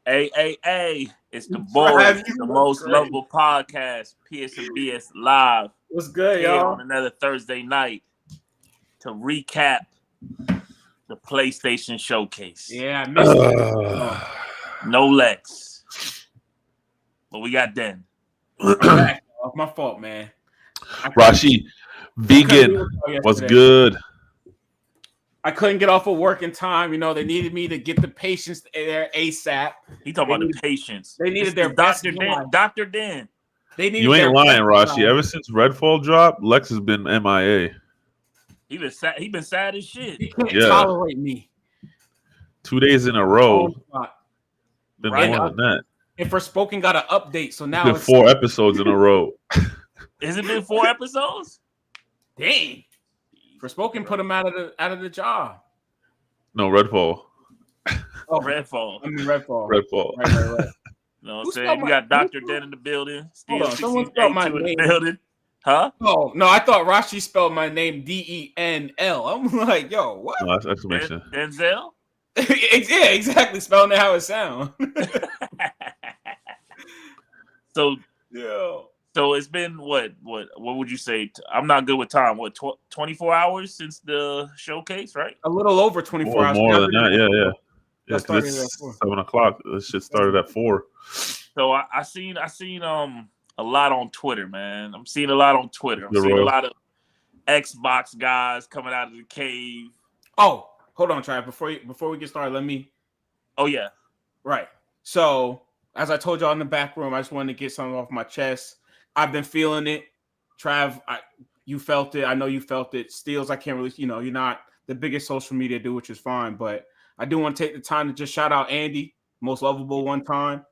Hey, it's the Trav, boys, you the look most great. lovable podcast, PSBS Live. What's good, Here y'all? on another Thursday night to recap the PlayStation Showcase. Yeah, I missed it. No Lexx, but we got Den. I'm back. Y'all. My fault, man. Rashi, vegan, what's good? I couldn't get off of work in time. You know, they needed me to get the patients there ASAP. He talking about the patients. They needed their Dr. Den. Dr. Den. They needed You ain't lying, Rashi. Live. Ever since Redfall dropped, Lexx has been MIA. He been sad as shit. He can't tolerate me. 2 days in a row. Been Right. more than that. And Forspoken got an update, so now it's 4 episodes in a row. Has it been 4 episodes? Dang. Forspoken put him out of the job. No, Redfall. Oh, Redfall. I mean Redfall. Redfall. You know what I'm saying? We got Dr. Den in the building. Hold on, someone spelled my name. In the building. Huh? Oh, no, I thought Rashi spelled my name Denl. I'm like, yo, what? No, that's exclamation. Denzel? Yeah, exactly. Spelling it how it sounds. So it's been what would you say? I'm not good with time. What 24 hours since the showcase, right? A little over 24 hours. More than that, yeah. Yeah, started it's 7 o'clock. This shit started at 4. So I seen a lot on Twitter, man. I'm seeing a lot on Twitter. I'm seeing a lot of Xbox guys coming out of the cave. Oh, hold on, Trav. Before we get started, let me. Oh yeah. Right. So as I told y'all in the back room, I just wanted to get something off my chest. I've been feeling it. Trav, you felt it. I know you felt it. Steels, I can't really, you're not the biggest social media dude, which is fine. But I do want to take the time to just shout out Andy, most lovable one time.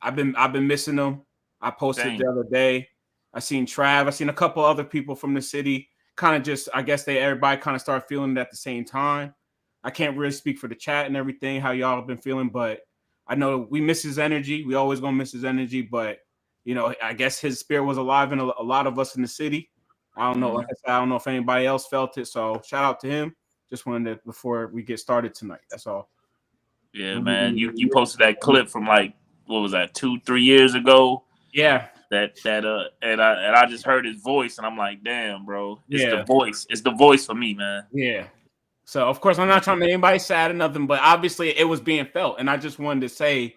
I've been missing him. I posted the other day. I seen Trav. I seen a couple other people from the city. Kind of just, I guess everybody kind of started feeling it at the same time. I can't really speak for the chat and everything, how y'all have been feeling, but I know we miss his energy. We always gonna miss his energy, but I guess his spirit was alive in a lot of us in the city. I don't know. Like I said, I don't know if anybody else felt it. So shout out to him. Just wanted to, before we get started tonight. That's all. Yeah, man. You posted that clip from like, what was that, 2-3 years ago? Yeah. And I just heard his voice and I'm like, damn, bro. It's the voice. It's the voice for me, man. Yeah. So of course I'm not trying to make anybody sad or nothing, but obviously it was being felt. And I just wanted to say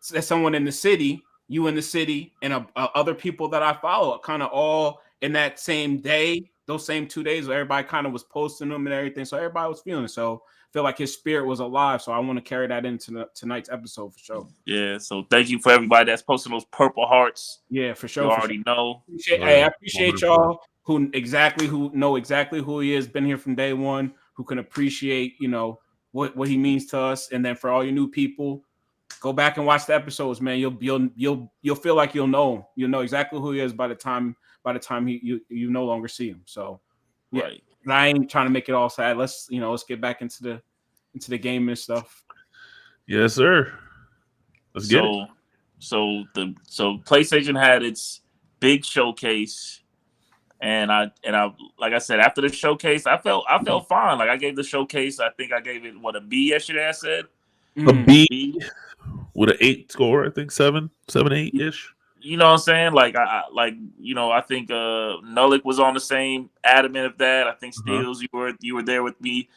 that someone in the city, you in the city, and other people that I follow, kind of all in that same day, those same 2 days where everybody kind of was posting them and everything. So everybody was feeling it. So I feel like his spirit was alive. So I want to carry that into tonight's episode for sure. Yeah. So thank you for everybody that's posting those purple hearts. Yeah, for sure. You already know. I appreciate y'all who know exactly who he is, been here from day one, who can appreciate, what he means to us. And then for all you new people, go back and watch the episodes, man. You'll feel like you'll know him. You'll know exactly who he is by the time you no longer see him. So yeah, right. I ain't trying to make it all sad. Let's get back into the game and stuff. Yes, sir. Let's get it. So PlayStation had its big showcase, and I like I said, after the showcase, I felt fine. Like I gave the showcase, I think I gave it a B yesterday. I said a B with an 8 score. I think 7, 8 ish. You know what I'm saying? Like I think Nullick was on the same adamant of that. I think Steels, you were there with me.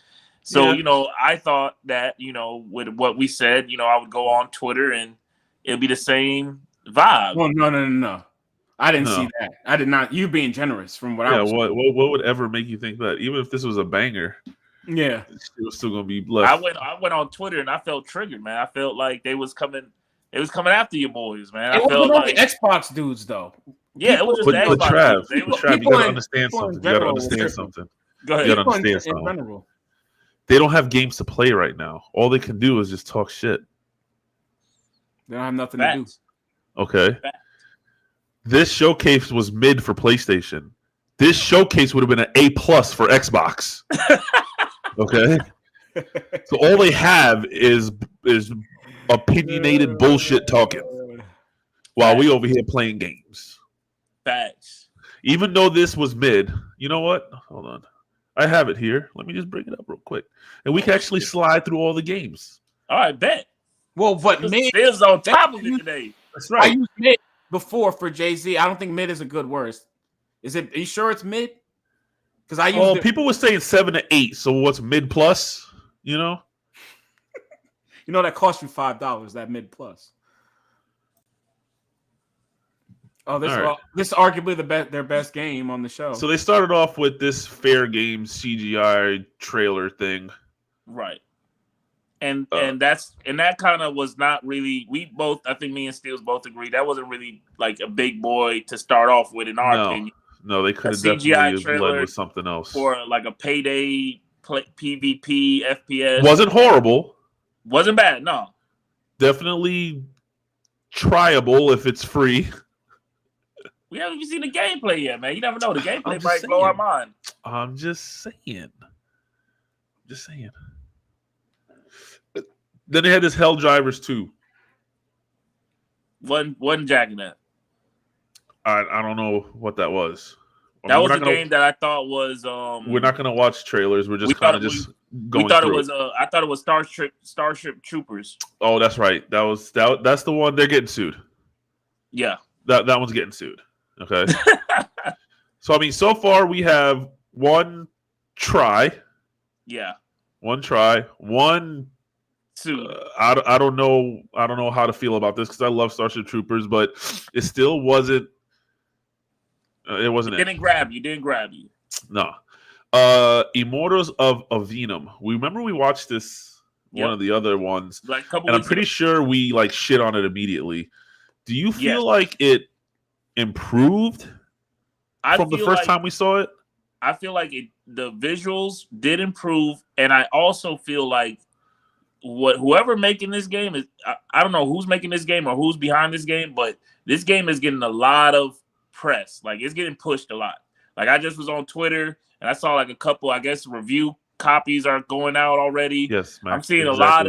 So I thought that with what we said, I would go on Twitter and it'll be the same vibe. Well, no. I didn't see that. I did not. You being generous from what I was. What would ever make you think that? Even if this was a banger, yeah, it was still gonna be blessed. I went on Twitter and I felt triggered, man. I felt like they was coming after you boys, man. It wasn't like the Xbox dudes though. Yeah, it was just the Xbox dudes. Trav, you gotta understand something. You gotta understand something. Go ahead. You gotta understand something. They don't have games to play right now. All they can do is just talk shit. They don't have nothing to do. Okay. This showcase was mid for PlayStation. This showcase would have been an A+ for Xbox. Okay. So all they have is opinionated bullshit talking while we over here playing games. Facts. Even though this was mid, you know what? Hold on. I have it here. Let me just bring it up real quick. And we can actually slide through all the games. All right, bet. Well, but mid is on top of it today. That's I right. used mid before for Jay-Z. I don't think mid is a good word. Is it? Are you sure it's mid? Because I used people were saying 7 to 8. So what's mid plus? You know that cost you $5. That mid plus. Oh, this is arguably their best game on the show. So they started off with this Fair Game CGI trailer thing, right? And that kind of was not really. We both, I think, me and Steels both agree that wasn't really like a big boy to start off with, in our opinion. No, they could have definitely led with something else for like a payday PvP FPS. Wasn't horrible. Wasn't bad. No. Definitely tryable if it's free. We haven't even seen the gameplay yet, man. You never know. The gameplay might blow our mind. I'm just saying. Then they had this Helldivers 2. Wasn't jacking that. I don't know what that was. That was a game that I thought was. We're not going to watch trailers. We're just kind of going. We thought through it was. I thought it was Starship Troopers. Oh, that's right. That's the one they're getting sued. Yeah. That one's getting sued. Okay. So I mean, so far we have one try. Yeah. One try. One. I don't know how to feel about this because I love Starship Troopers, but it still wasn't. It wasn't. Didn't grab you. No. Immortals of Avenum. Remember we watched this one of the other ones, like a couple and I'm pretty sure we like shit on it immediately. Do you feel like it improved from the first time we saw it? I feel like the visuals did improve, and I also feel like whoever making this game is I don't know who's making this game or who's behind this game, but this game is getting a lot of press. Like it's getting pushed a lot. Like I just was on Twitter and I saw like a couple, I guess, review copies are going out already. Yes, man. I'm seeing a lot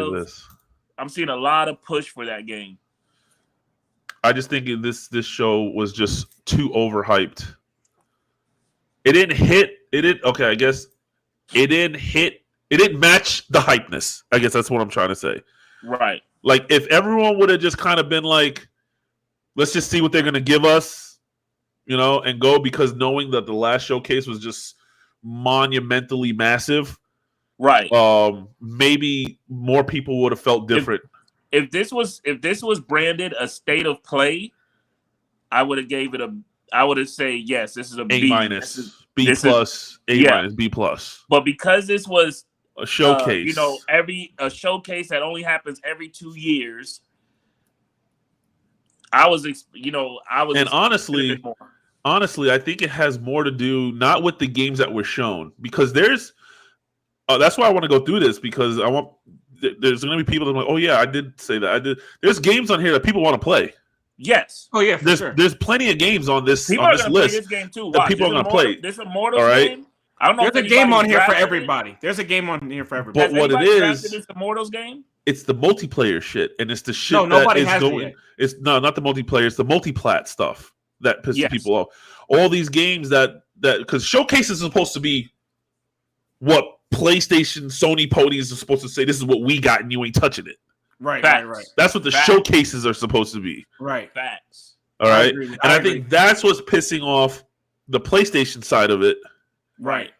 of push for that game. I just think this show was just too overhyped. It didn't hit. Okay, I guess it didn't hit. It didn't match the hypeness. I guess that's what I'm trying to say. Right. Like if everyone would have just kind of been like, let's just see what they're going to give us, and go, because knowing that the last showcase was just monumentally massive. Right. Maybe more people would have felt different. If this was branded a state of play, I would have gave it I would have said yes, this is a B minus, B plus, A minus, B plus. But because this was a showcase, a showcase that only happens every 2 years, I was. And honestly, I think it has more to do not with the games that were shown, because there's. That's why I want to go through this, because I want. There's going to be people that are like, oh yeah, I did say that. I did. There's games on here that people want to play. Yes. Oh yeah. There's plenty of games on this people list. Play this game too. That people are going to play. There's a Immortals game. I don't know. There's a game on here for everybody. There's a game on here for everybody. But what it is, this Immortals game? It's the multiplayer shit, and it's the shit nobody that is going. It it's not the multiplayer. It's the multiplat stuff that pisses people off. All these games that because showcases are supposed to be what PlayStation, Sony ponies are supposed to say. This is what we got, and you ain't touching it. Right. That's what the showcases are supposed to be. Right. Facts. All right, I think that's what's pissing off the PlayStation side of it. Right.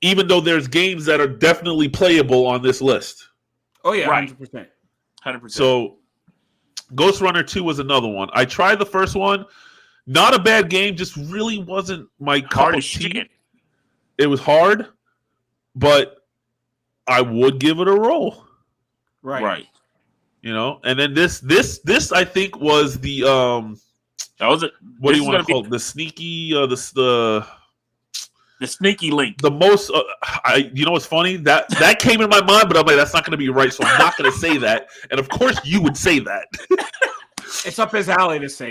Even though there's games that are definitely playable on this list. Oh yeah, right. 100%. So, Ghost Runner 2 was another one. I tried the first one. Not a bad game, just really wasn't my cup of tea. It was hard, but I would give it a roll. Right. And then this I think was the that was it. What do you want to call it? The sneaky the sneaky link. The most what's funny? That came in my mind, but I'm like, that's not going to be right, so I'm not going to say that. And of course you would say that. It's up his alley to say.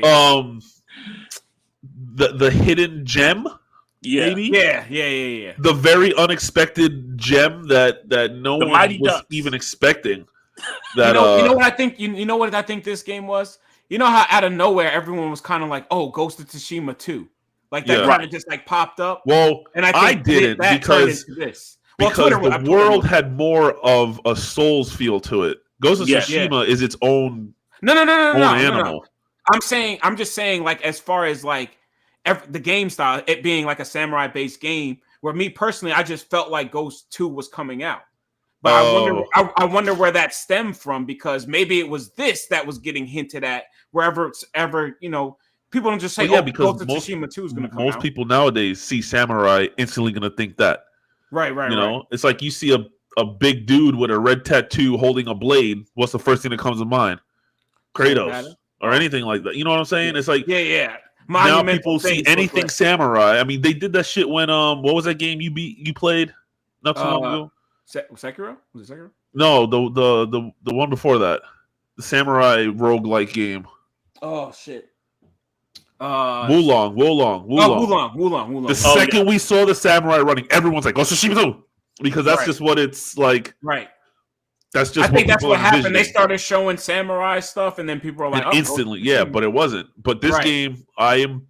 The hidden gem. Yeah. Maybe? Yeah. The very unexpected gem that no one was even expecting. That you know what I think? You know what I think this game was? You know how out of nowhere everyone was kind of like, "Oh, Ghost of Tsushima 2." Like that kind of just like popped up. Well, and I didn't because this. Because the world had more of a Souls feel to it. Ghost of Tsushima is its own No. I'm just saying, like, as far as like the game style, it being like a samurai based game, where me personally, I just felt like Ghost 2 was coming out. But I wonder where that stemmed from, because maybe it was this that was getting hinted at wherever it's ever, people don't just say, because Ghost of Tsushima 2 is going to come out. Most people nowadays see samurai instantly going to think that. Right. It's like you see a big dude with a red tattoo holding a blade. What's the first thing that comes to mind? Kratos or anything like that. You know what I'm saying? It's like now people see anything samurai. I mean, they did that shit when what was that game you played not too long ago? Sekiro? Was it Sekiro? No, the one before that, the samurai roguelike game. Oh shit. Wulong. Wulong. The second we saw the samurai running, everyone's like, "Oh, Tsushima," because that's just what it's like. Right. That's just. I think that's what happened. They started showing samurai stuff, and then people were like, instantly, but it wasn't. But this game, I'm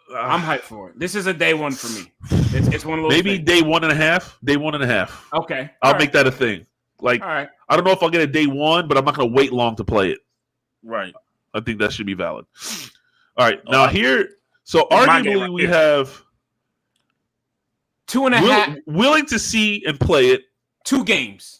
hyped for it. This is a day one for me. It's one of those. Maybe things. Day 1.5. Day 1.5. Okay, I'll make that a thing. Like, I don't know if I'll get a day one, but I'm not going to wait long to play it. Right. I think that should be valid. All right, now here. So arguably, we have 2.5 willing to see and play it. 2 games.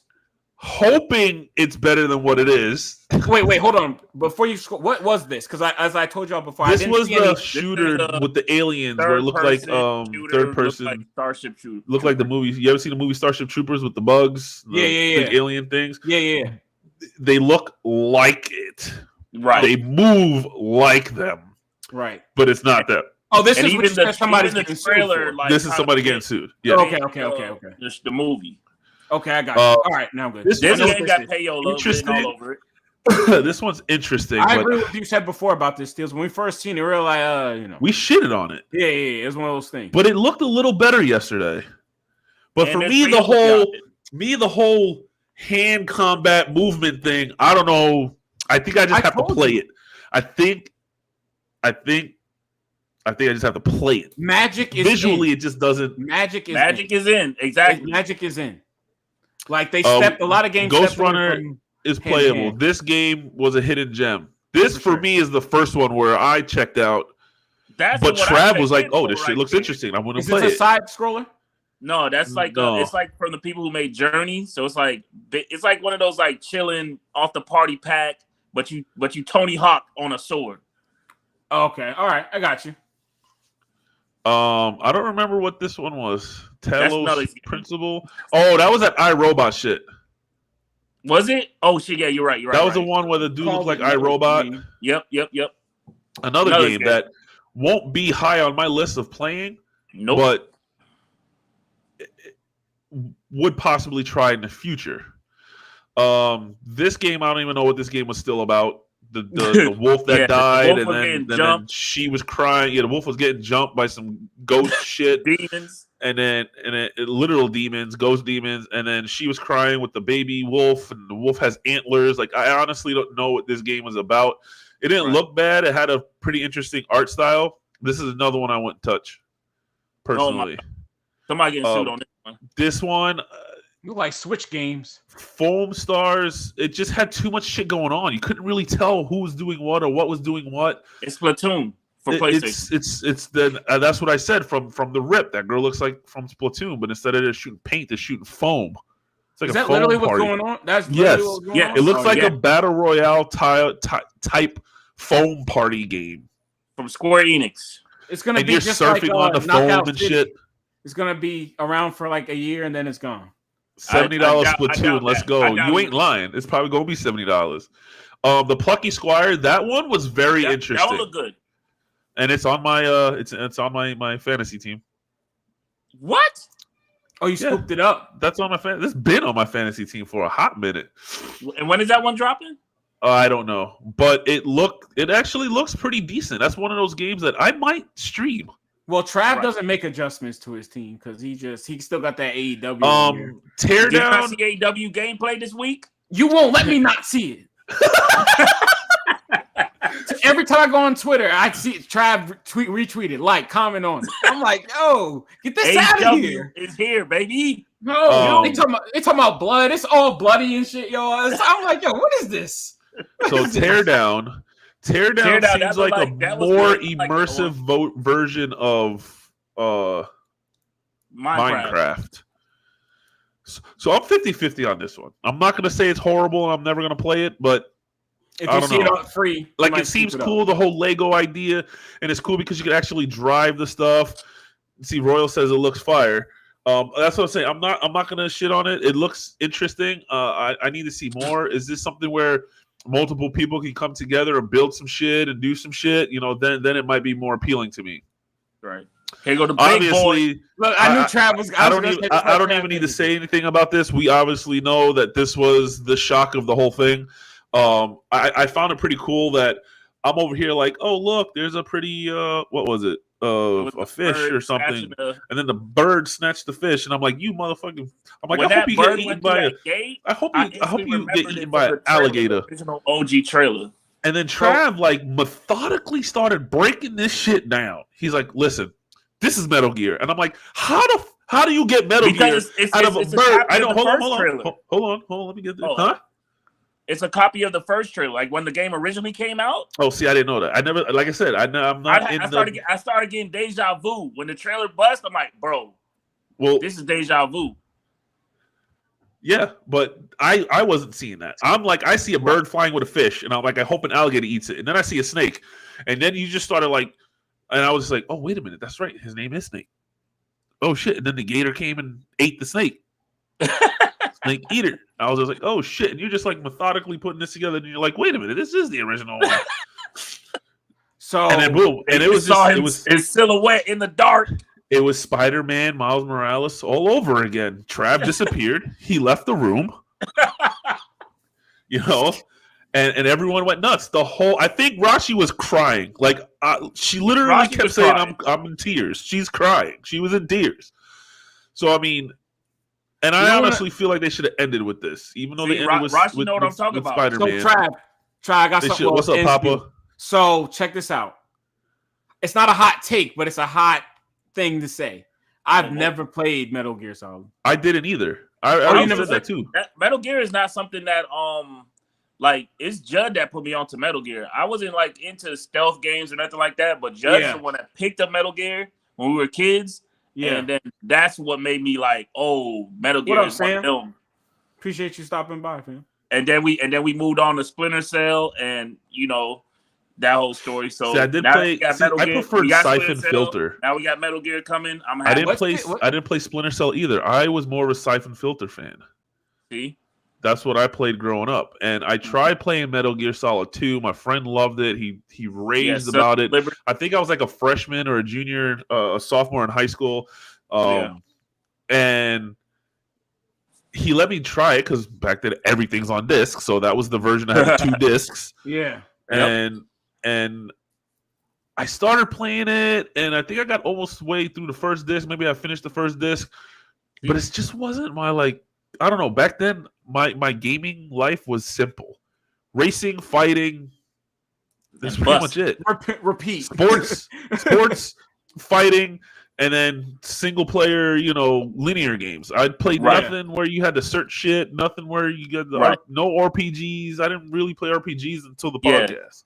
Hoping it's better than what it is. Wait, hold on. Before you score, what was this? Because as I told y'all before, this was the shooter with the aliens where it looked like third person like Starship Troopers. Looked like the movies. You ever seen the movie Starship Troopers with the bugs? The big alien things. Yeah. They look like it. Right. They move like them. Right. But it's not that. Oh, this is somebody's getting trailer. Like, this is somebody getting sued. Yeah. Okay. Just the movie. Okay, I got you. All right, now I'm good. This game got payola all over it. This one's interesting. I agree with what you said before about this, Steels. When we first seen it, we were like, we shitted on it. Yeah, it's one of those things. But it looked a little better yesterday. But for me, the whole hand combat movement thing, I don't know. I think I just have to play it. I think I just have to play it. Magic is visually, it just doesn't. Magic is in. Exactly. Magic is in. Like they stepped a lot of games. Ghost Runner is playable. This game was a hidden gem. This for me is the first one where I checked out. But Trav was like, "Oh, this shit looks interesting. I want to play it." Is it a side scroller? No, that's like it's like from the people who made Journey. So it's like one of those like chilling off the party pack, but you Tony Hawk on a sword. Okay, all right, I got you. I don't remember what this one was. Talos Principle. Oh, that was that iRobot shit. Was it? Oh shit, yeah, you're right. That was the one where the dude looked like iRobot. Yep. Another game that won't be high on my list of playing. Nope. But would possibly try in the future. This game, I don't even know what this game was still about. The wolf that died, and then she was crying. Yeah, the wolf was getting jumped by some ghost shit, demons, and then literal demons, ghost demons, and then she was crying with the baby wolf, and the wolf has antlers. Like, I honestly don't know what this game was about. It didn't look bad. It had a pretty interesting art style. This is another one I wouldn't touch personally. Somebody getting sued on this one. This one. You like Switch games. Foam Stars, it just had too much shit going on. You couldn't really tell who was doing what or what was doing what. It's Splatoon for PlayStation. It's that's what I said from the rip. That girl looks like from Splatoon, but instead of just shooting paint, they're shooting foam. It's like Is that literally what's going on? That's literally what's going on? It looks like a battle royale type foam party game from Square Enix. It's gonna be you're just surfing like on the foam and shit. It's gonna be around for like a year and then it's gone. $70 Splatoon, let's go. You ain't lying. It's probably gonna be $70. The Plucky Squire, that one was very interesting. That one looked good. And it's on my it's on my fantasy team. What? Oh, you scooped it up. That's on my It's been on my fantasy team for a hot minute. And when is that one dropping? I don't know, but it actually looks pretty decent. That's one of those games that I might stream. Well, Trav doesn't make adjustments to his team because he still got that AEW. Teardown. Did you not see AEW gameplay this week? You won't let me not see it. every time I go on Twitter, I see Trav retweeted, comment on it. I'm like, yo, get this out of here. It's here, baby. No, they talking about blood. It's all bloody and shit, yo. I'm like, yo, what is this? So Teardown seems like a more immersive version of Minecraft. So I'm 50-50 on this one. I'm not going to say it's horrible and I'm never going to play it, but if you see it on free, like it seems cool, the whole Lego idea, and it's cool because you can actually drive the stuff. See, Royal says it looks fire. That's what I'm saying. I'm not going to shit on it. It looks interesting. I need to see more. Is this something where multiple people can come together and build some shit and do some shit? Then it might be more appealing to me. Right. Here go the big boy. Look, I knew Trav was. I don't even need to say anything about this. We obviously know that this was the shock of the whole thing. I found it pretty cool that I'm over here like, oh look, there's a pretty what was it? A fish or something, and then the bird snatched the fish, and I'm like, you motherfucking! I'm like, I hope you get eaten by I hope you get eaten by an alligator. Original OG trailer. And then Trav methodically started breaking this shit down. He's like, listen. This is Metal Gear, and I'm like, how do you get Metal Gear out of a bird? I don't. Hold on. Let me get this. Huh? It's a copy of the first trailer, like when the game originally came out. Oh, see, I didn't know that. I never, like I said, I'm not. I started getting deja vu when the trailer bust. I'm like, bro, this is deja vu. Yeah, but I wasn't seeing that. I'm like, I see a bird flying with a fish, and I'm like, I hope an alligator eats it, and then I see a snake, and then you just started like. And I was just like, oh, wait a minute. That's right. His name is Snake. Oh, shit. And then the gator came and ate the snake. Snake eater. I was just like, oh, shit. And you're just like methodically putting this together. And you're like, wait a minute. This is the original one. So, and then boom. And it was his silhouette in the dark. It was Spider-Man, Miles Morales all over again. Trav disappeared. He left the room. And everyone went nuts. I think Rashi was crying. Like she literally Rashi kept saying, "I'm in tears." She's crying. She was in tears. So I mean, and I honestly feel like they should have ended with this, even though they ended with Rashi. Know what I'm talking about? Spider-Man. So Trav, I got something. What's up, Papa? So check this out. It's not a hot take, but it's a hot thing to say. I've never played Metal Gear Solid. I didn't either. I never said that too. Metal Gear is not something that like it's Judd that put me onto Metal Gear. I wasn't like into stealth games or nothing like that, but Judd's the one that picked up Metal Gear when we were kids. Yeah, and then that's what made me like, oh, Metal Gear is one of them. Appreciate you stopping by, fam. And then we moved on to Splinter Cell, and that whole story. So I did play. I preferred Siphon Filter. Now we got Metal Gear coming. I didn't play Splinter Cell either. I was more of a Siphon Filter fan. See. That's what I played growing up, and I tried playing Metal Gear Solid 2. My friend loved it. He raged about it. I think I was like a freshman or a junior, a sophomore in high school, and he let me try it because back then everything's on disc. So that was the version I had 2 discs. Yeah, and I started playing it, and I think I got almost way through the first disc. Maybe I finished the first disc, but it just wasn't my like. I don't know. Back then, my gaming life was simple: racing, fighting. That's pretty much it. Repeat. Sports, fighting, and then single player. Linear games. I played nothing where you had to search shit. Nothing where you get no RPGs. I didn't really play RPGs until the podcast.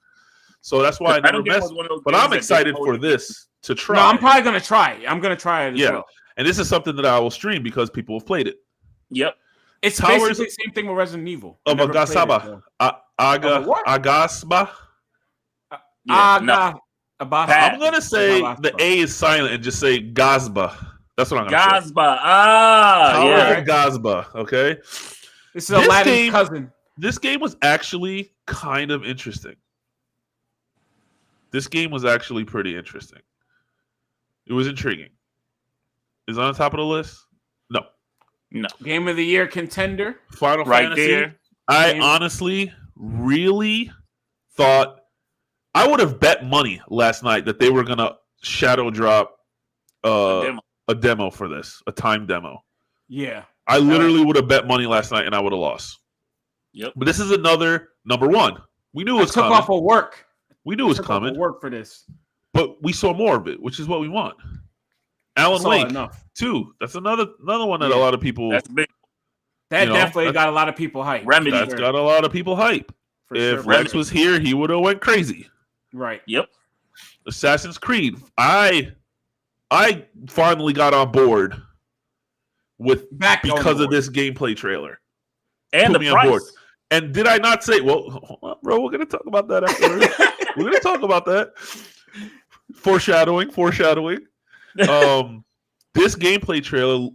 So that's why I never messed. But I'm excited for this to try. No, I'm probably gonna try it. I'm gonna try it as well. And this is something that I will stream because people have played it. Yep. It's basically the same thing with Resident Evil. Of Agasaba. Agasba. I'm gonna say the A is silent and just say Gazba. That's what I'm gonna say. Gazba. Gazba. Okay. This is Aladdin's cousin. This game was actually kind of interesting. This game was actually pretty interesting. It was intriguing. Is it on the top of the list? No. Game of the year contender. Final Fantasy. There. I honestly really thought I would have bet money last night that they were going to shadow drop a demo for this, a time demo. Yeah. I literally would have bet money last night and I would have lost. Yep. But this is another number one. We knew it was coming. Took off of work. We knew it was coming. Work for this, but we saw more of it, which is what we want. Alan Wake, too. That's another one that a lot of people. That's big. That definitely got a lot of people hyped. That's got a lot of people hype. If Lexx was here, he would have went crazy. Right. Yep. Assassin's Creed. I finally got on board because of this gameplay trailer. And the price. And did I not say, well, hold on, bro, we're going to talk about that afterwards. We're going to talk about that. Foreshadowing. This gameplay trailer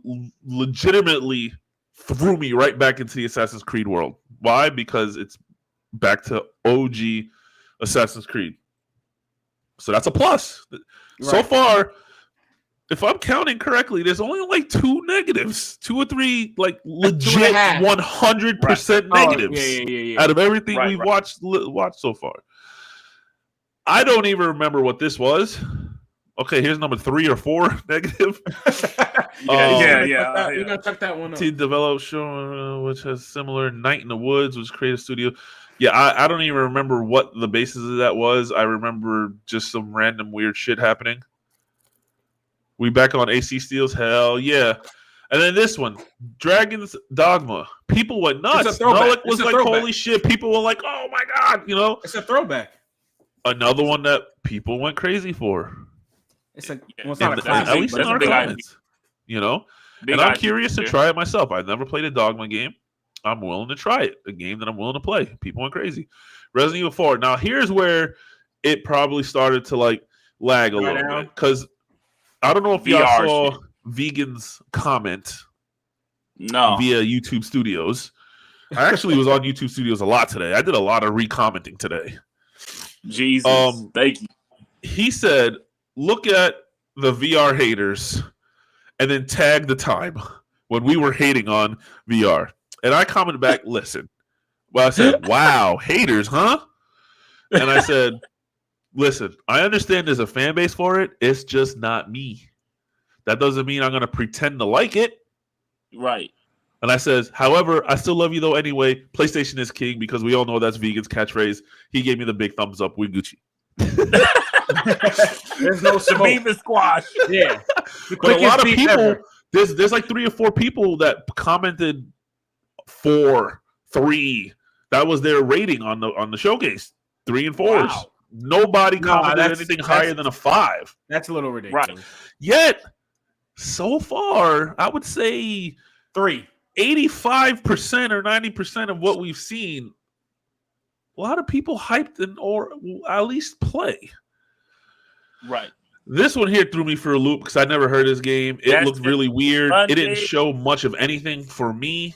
legitimately threw me right back into the Assassin's Creed world. Why? Because it's back to OG Assassin's Creed. So that's a plus. Right. So far, if I'm counting correctly, there's only like 2 negatives, 2 or 3 like legit 100% negatives out of everything we've watched so far. I don't even remember what this was. Okay, here's number 3 or 4 negative. You're gonna check that one up. Team developed show which has similar Night in the Woods, which creative studio. Yeah, I don't even remember what the basis of that was. I remember just some random weird shit happening. We back on AC Steels? Hell yeah. And then this one, Dragon's Dogma. People went nuts. It was like, holy shit. People were like, oh my God, you know? It's a throwback. Another one that people went crazy for. It's not a classic, at least in our comments. You know? And I'm curious to try it myself. I've never played a Dogma game. I'm willing to try it. A game that I'm willing to play. People went crazy. Resident Evil 4. Now, here's where it probably started to like lag a little bit. Because I don't know if y'all saw Vegan's comment via YouTube Studios. I actually was on YouTube Studios a lot today. I did a lot of re-commenting today. Jesus. Thank you. He said, look at the VR haters and then tag the time when we were hating on VR. And I commented back, listen. Well, I said, wow, haters, huh? And I said, listen, I understand there's a fan base for it. It's just not me. That doesn't mean I'm going to pretend to like it. Right. And I says, however, I still love you though anyway. PlayStation is king because we all know that's Vegan's catchphrase. He gave me the big thumbs up. We Gucci. There's no beef and squash. Yeah. But a lot of people, there's like 3 or 4 people that commented 4, 3. That was their rating on the showcase. 3 and 4s. Wow. Nobody commented anything higher than a 5. That's a little ridiculous. Right. Yet, so far, I would say 3. 85% or 90% of what we've seen, a lot of people hyped or at least play. Right. This one here threw me for a loop because I never heard this game. It looked really weird. It didn't show much of anything for me.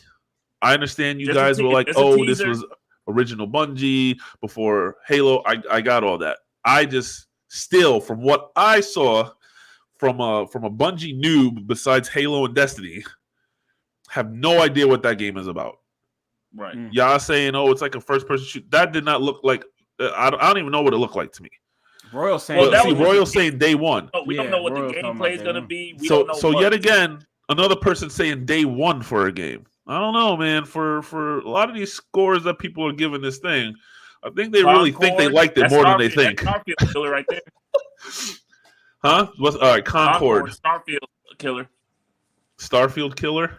I understand you guys were like, oh, this was original Bungie before Halo. I got all that. I just still, from what I saw from a Bungie noob besides Halo and Destiny, have no idea what that game is about. Right. Y'all saying, oh, it's like a first-person shoot. That did not look like I don't even know what it looked like to me. Royal saying, Royal saying day one. We don't know what the gameplay is going to be. So yet again, another person saying day one for a game. I don't know, man. For a lot of these scores that people are giving this thing, I think they really think they liked it more than they think. Starfield killer right there. Huh? What's all right? Concord. Starfield killer. Starfield killer.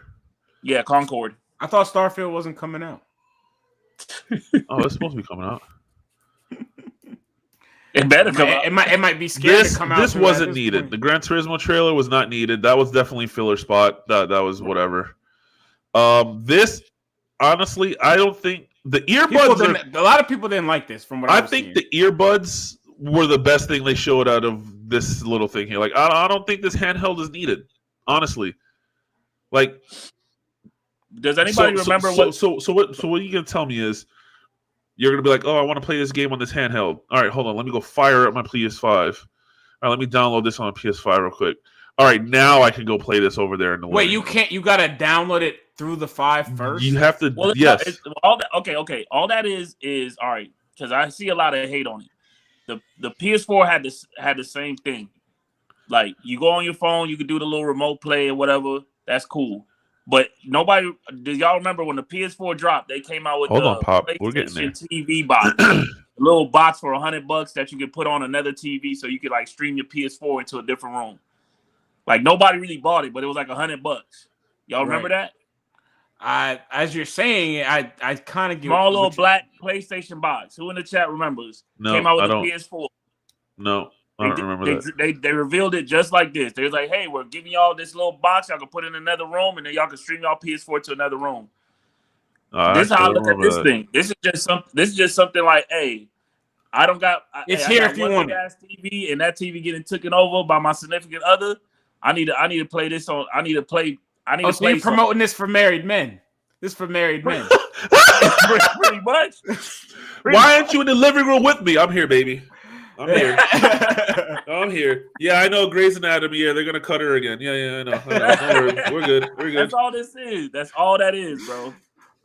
Yeah, Concord. I thought Starfield wasn't coming out. Oh, it's supposed to be coming out. It better come out. It might be scared to come out. This wasn't needed. Point. The Gran Turismo trailer was not needed. That was definitely filler spot. That was whatever. This, honestly, I don't think the earbuds. A lot of people didn't like this. From what I think, the earbuds were the best thing they showed out of this little thing here. Like, I don't think this handheld is needed. Honestly, like, does anybody remember what? So what you gonna tell me is you're gonna be like, oh, I want to play this game on this handheld. All right, hold on, let me go fire up my PS5. All right, let me download this on a PS5 real quick. All right, now I can go play this over there in the Wait, you can't. You gotta download it through the 5 first. You have to. Well, yes. All that. Okay. All that is all right because I see a lot of hate on it. The PS4 had the same thing. Like you go on your phone, you can do the little remote play or whatever. That's cool. But nobody, do y'all remember when the PS4 dropped? They came out with PlayStation TV box. a little box for $100 that you could put on another TV, so you could like stream your PS4 into a different room. Like nobody really bought it, but it was like $100. Y'all remember that? As you're saying it, I kind of small little black PlayStation box. Who in the chat remembers? No, came out with I a don't. PS4. No, I don't remember that. They revealed it just like this. They was like, "Hey, we're giving y'all this little box. Y'all can put it in another room, and then y'all can stream y'all PS4 to another room." This is how I look at this thing. This is just something like, hey, I don't got. It's hey, here I got if you one want big ass TV, and that TV getting taken over by my significant other. I need to play this on. I need to play. So you're promoting this for married men. This for married men. Pretty much. Why aren't you in the living room with me? I'm here, baby. I'm here. I'm here. Yeah, I know Grey's Anatomy. Yeah, they're gonna cut her again. Yeah, I know. We're good. That's all this is. That's all that is, bro.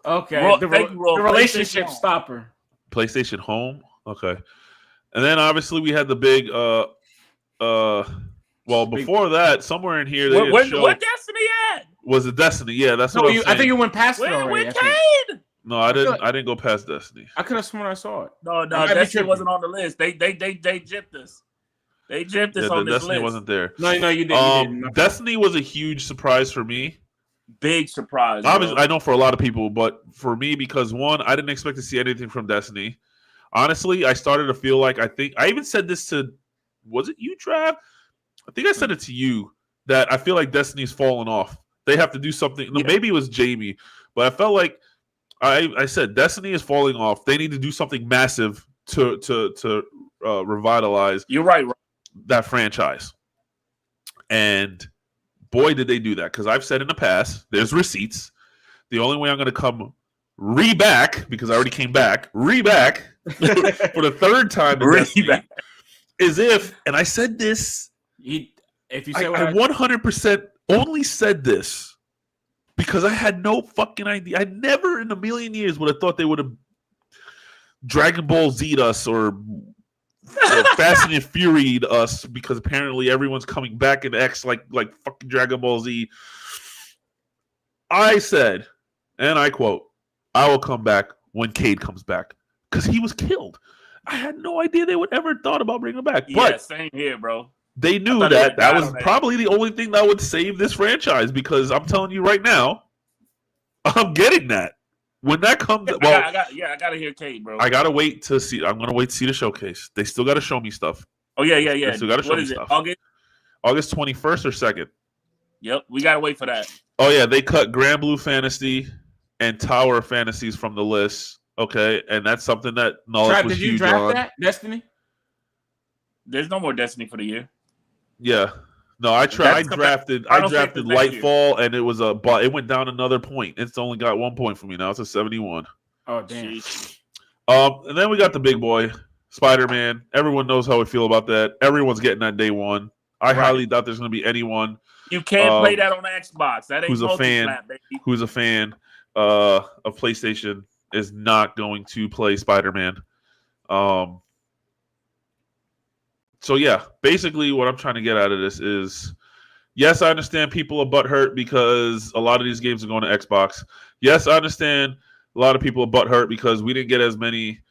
Okay. The relationship stopper. PlayStation Home. Okay. And then obviously we had the big well, before that, somewhere in here they what Destiny at? Was it Destiny? Yeah, that's what I'm saying. I think you went past it already. Where Cade? No, I didn't. I didn't go past Destiny. I could have sworn I saw it. No, Destiny wasn't on the list. They gypped us. They gypped us on this Destiny list. wasn't there. No, you didn't. Destiny was a huge surprise for me. Big surprise. Obviously, I know for a lot of people, but for me, because one, I didn't expect to see anything from Destiny. Honestly, I started to feel like I even said this to, was it you, Trav? I think I said it to you that I feel like Destiny's fallen off. They have to do something. No, maybe it was Jamie, but I felt like I said Destiny is falling off. They need to do something massive to revitalize. You're right. That franchise. And boy, did they do that. Because I've said in the past, there's receipts. The only way I'm going to come back, because I already came back, back for the third time is if, and I said this, if you say I 100% only said this because I had no fucking idea. I never in a million years would have thought they would have Dragon Ball Z'd us or Fast and Furied us, because apparently everyone's coming back in X like fucking Dragon Ball Z. I said, and I quote, "I will come back when Cade comes back," because he was killed. I had no idea they would ever thought about bringing him back. Yeah, but same here, bro. They knew that was probably the only thing that would save this franchise, because I'm telling you right now, I'm getting that. When that comes, well, I gotta hear Cade, bro. I gotta wait to see. I'm gonna wait to see the showcase. They still gotta show me stuff. Oh yeah. They still gotta show me stuff. August 21st or 2nd. Yep, we gotta wait for that. Oh yeah, they cut Grand Blue Fantasy and Tower of Fantasies from the list. Okay, and that's something that Knowledge was huge on. Did you draft that Destiny? There's no more Destiny for the year. Yeah. No, I drafted Lightfall, and it was but it went down another point. It's only got 1 point for me now. It's a 71. Oh damn. And then we got the big boy, Spider-Man. Everyone knows how we feel about that. Everyone's getting that day one. I highly doubt there's going to be anyone. You can't play that on Xbox. That ain't who's a fan of PlayStation is not going to play Spider-Man. So yeah, basically what I'm trying to get out of this is, yes, I understand people are butthurt because a lot of these games are going to Xbox. Yes, I understand a lot of people are butthurt because we didn't get as many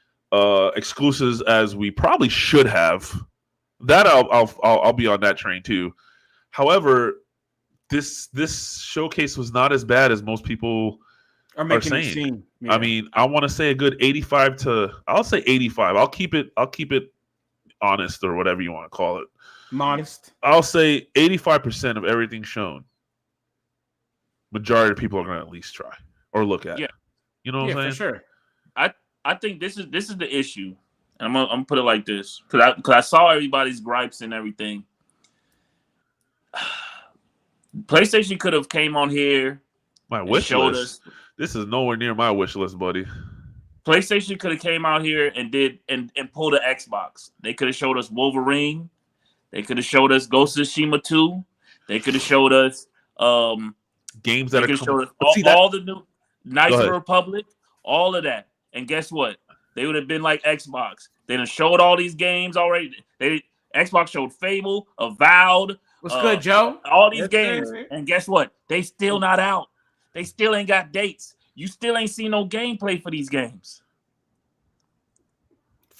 exclusives as we probably should have. That I'll be on that train too. However, this showcase was not as bad as most people are saying. Yeah. I mean, I want to say a good 85 to, I'll say 85. I'll keep it honest, or whatever you want to call it. Modest. I'll say 85% of everything shown, majority of people are going to at least try or look at. Yeah. You know what I'm saying? For sure. I think this is the issue. And I'm gonna put it like this, because I saw everybody's gripes and everything. PlayStation could have came on here. My wish list. This is nowhere near my wish list, buddy. PlayStation could have came out here and pulled an Xbox. They could have showed us Wolverine. They could have showed us Ghost of Tsushima 2. They could have showed us games that all the new Knights of the Republic, all of that. And guess what? They would have been like Xbox. They done showed all these games already. Xbox showed Fable, Avowed. What's good, Joe? All these games. And guess what? They still not out. They still ain't got dates. You still ain't seen no gameplay for these games.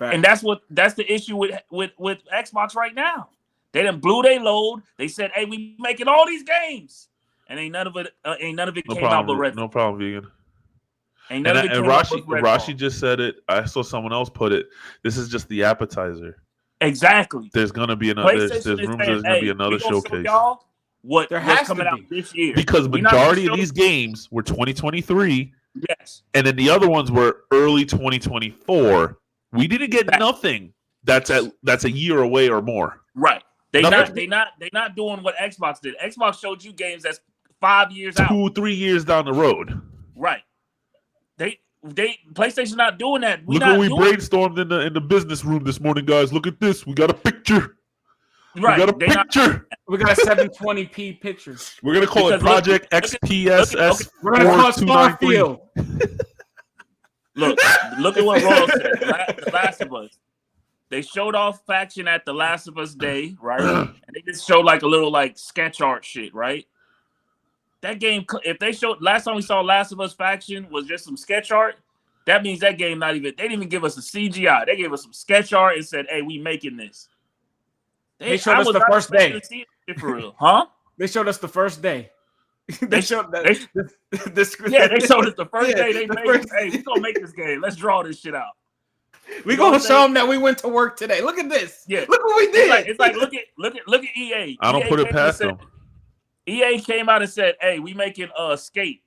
And that's the issue with Xbox right now. They done blew their load. They said, "Hey, we making all these games," and ain't none of it came out but Redfall. No problem, vegan. Ain't none of it came out but Redfall. Rashi just said it. I saw someone else put it. This is just the appetizer. Exactly. There's gonna be another. There's rumors there's gonna be another showcase. Y'all what's coming out this year? Because majority of these games were 2023. Yes. And then the other ones were early 2024. We didn't get nothing that's a year away or more. Right. They not doing what Xbox did. Xbox showed you games that's 5 years out. 2-3 years down the road. Right. They PlayStation not doing that. Look what we brainstormed in the business room this morning, guys. Look at this. We got a picture. Right. We got a picture. We got a 720p picture. We're gonna call it Project XPSS. We're gonna call it Starfield. Look at what Royal said. The Last of Us. They showed off faction at the Last of Us Day, right? And they just showed like a little like sketch art shit, right? That game, if they showed last time we saw Last of Us faction was just some sketch art, that means that game they didn't even give us a CGI. They gave us some sketch art and said, "Hey, we making this." They showed us the first day. For real, huh? They showed us the first day. They showed that. They showed us the first day. They made hey, we gonna make this game. Let's draw this shit out. We gonna show them that we went to work today. Look at this. Yeah, look what we did. It's like look at EA. I don't put it past them. EA came out and said, "Hey, we making Skate.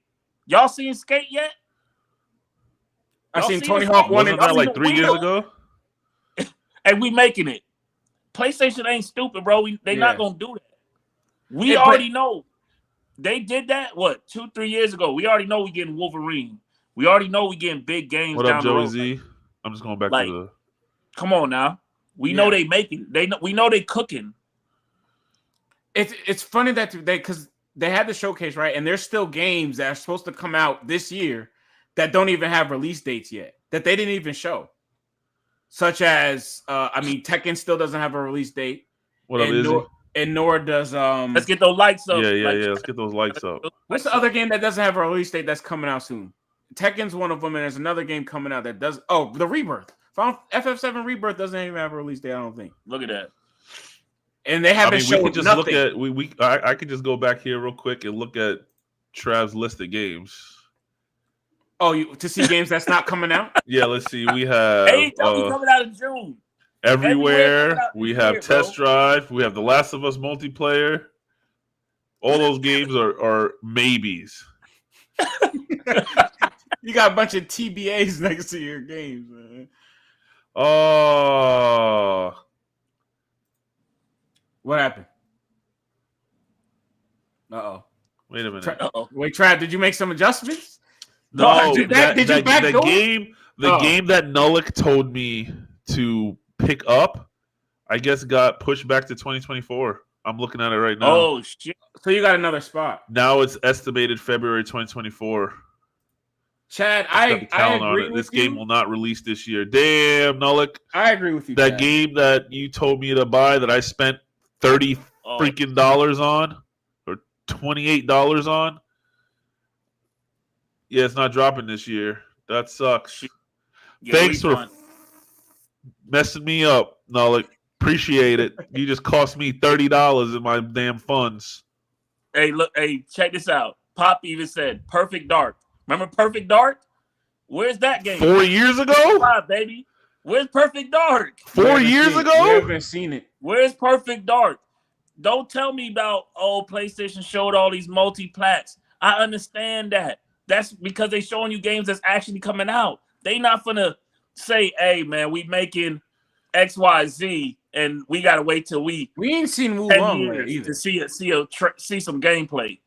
Y'all seen Skate yet?" I seen Tony Hawk 1 and that like 3 years ago. And we making it. PlayStation ain't stupid, bro. They not gonna do that. We already know. They did that, 2-3 years ago. We already know we getting Wolverine. We already know we getting big games what down up, the road. Joey Z? I'm just going back to the... Come on now. We know they making. We know they cooking. It's funny that because they had the showcase, right? And there's still games that are supposed to come out this year that don't even have release dates yet, that they didn't even show. Such as, Tekken still doesn't have a release date. What up, Izzy? And nor does Let's get those likes up. Yeah. Let's get those likes up. What's the other game that doesn't have a release date that's coming out soon? Tekken's one of them, and there's another game coming out that does. Oh, the Rebirth. FF7 Rebirth doesn't even have a release date. I don't think. Look at that. And they haven't shown just nothing. Look at I could just go back here real quick and look at Trav's list of games. Oh, to see games that's not coming out? Yeah, let's see. We have coming out in June. Everywhere. We have Test Drive. We have The Last of Us multiplayer. All those games are maybes. You got a bunch of TBAs next to your games, man. Oh. What happened? Uh-oh. Wait a minute. Wait, Trav, did you make some adjustments? No, did you backdoor? The game that Nullick told me to pick up, I guess got pushed back to 2024. I'm looking at it right now. Oh, shit. So you got another spot. Now it's estimated February 2024. Chad, I agree with this game will not release this year. Damn, Nullick. I agree with you. That Chad. game that you told me to buy that I spent $30 freaking dollars on, or $28 on. Yeah, it's not dropping this year. That sucks. Thanks for messing me up, Nullick. Appreciate it. You just cost me $30 in my damn funds. Hey, look, check this out. Pop even said Perfect Dark. Remember Perfect Dark? Where's that game? 4 years ago? Baby. Where's Perfect Dark? 4 years ago? We haven't seen it. Where's Perfect Dark? Don't tell me about, PlayStation showed all these multi-plats. I understand that. That's because they showing you games that's actually coming out. They not gonna say, "Hey, man, we making XYZ, and we gotta wait till we ain't seen Wulong either to see some gameplay."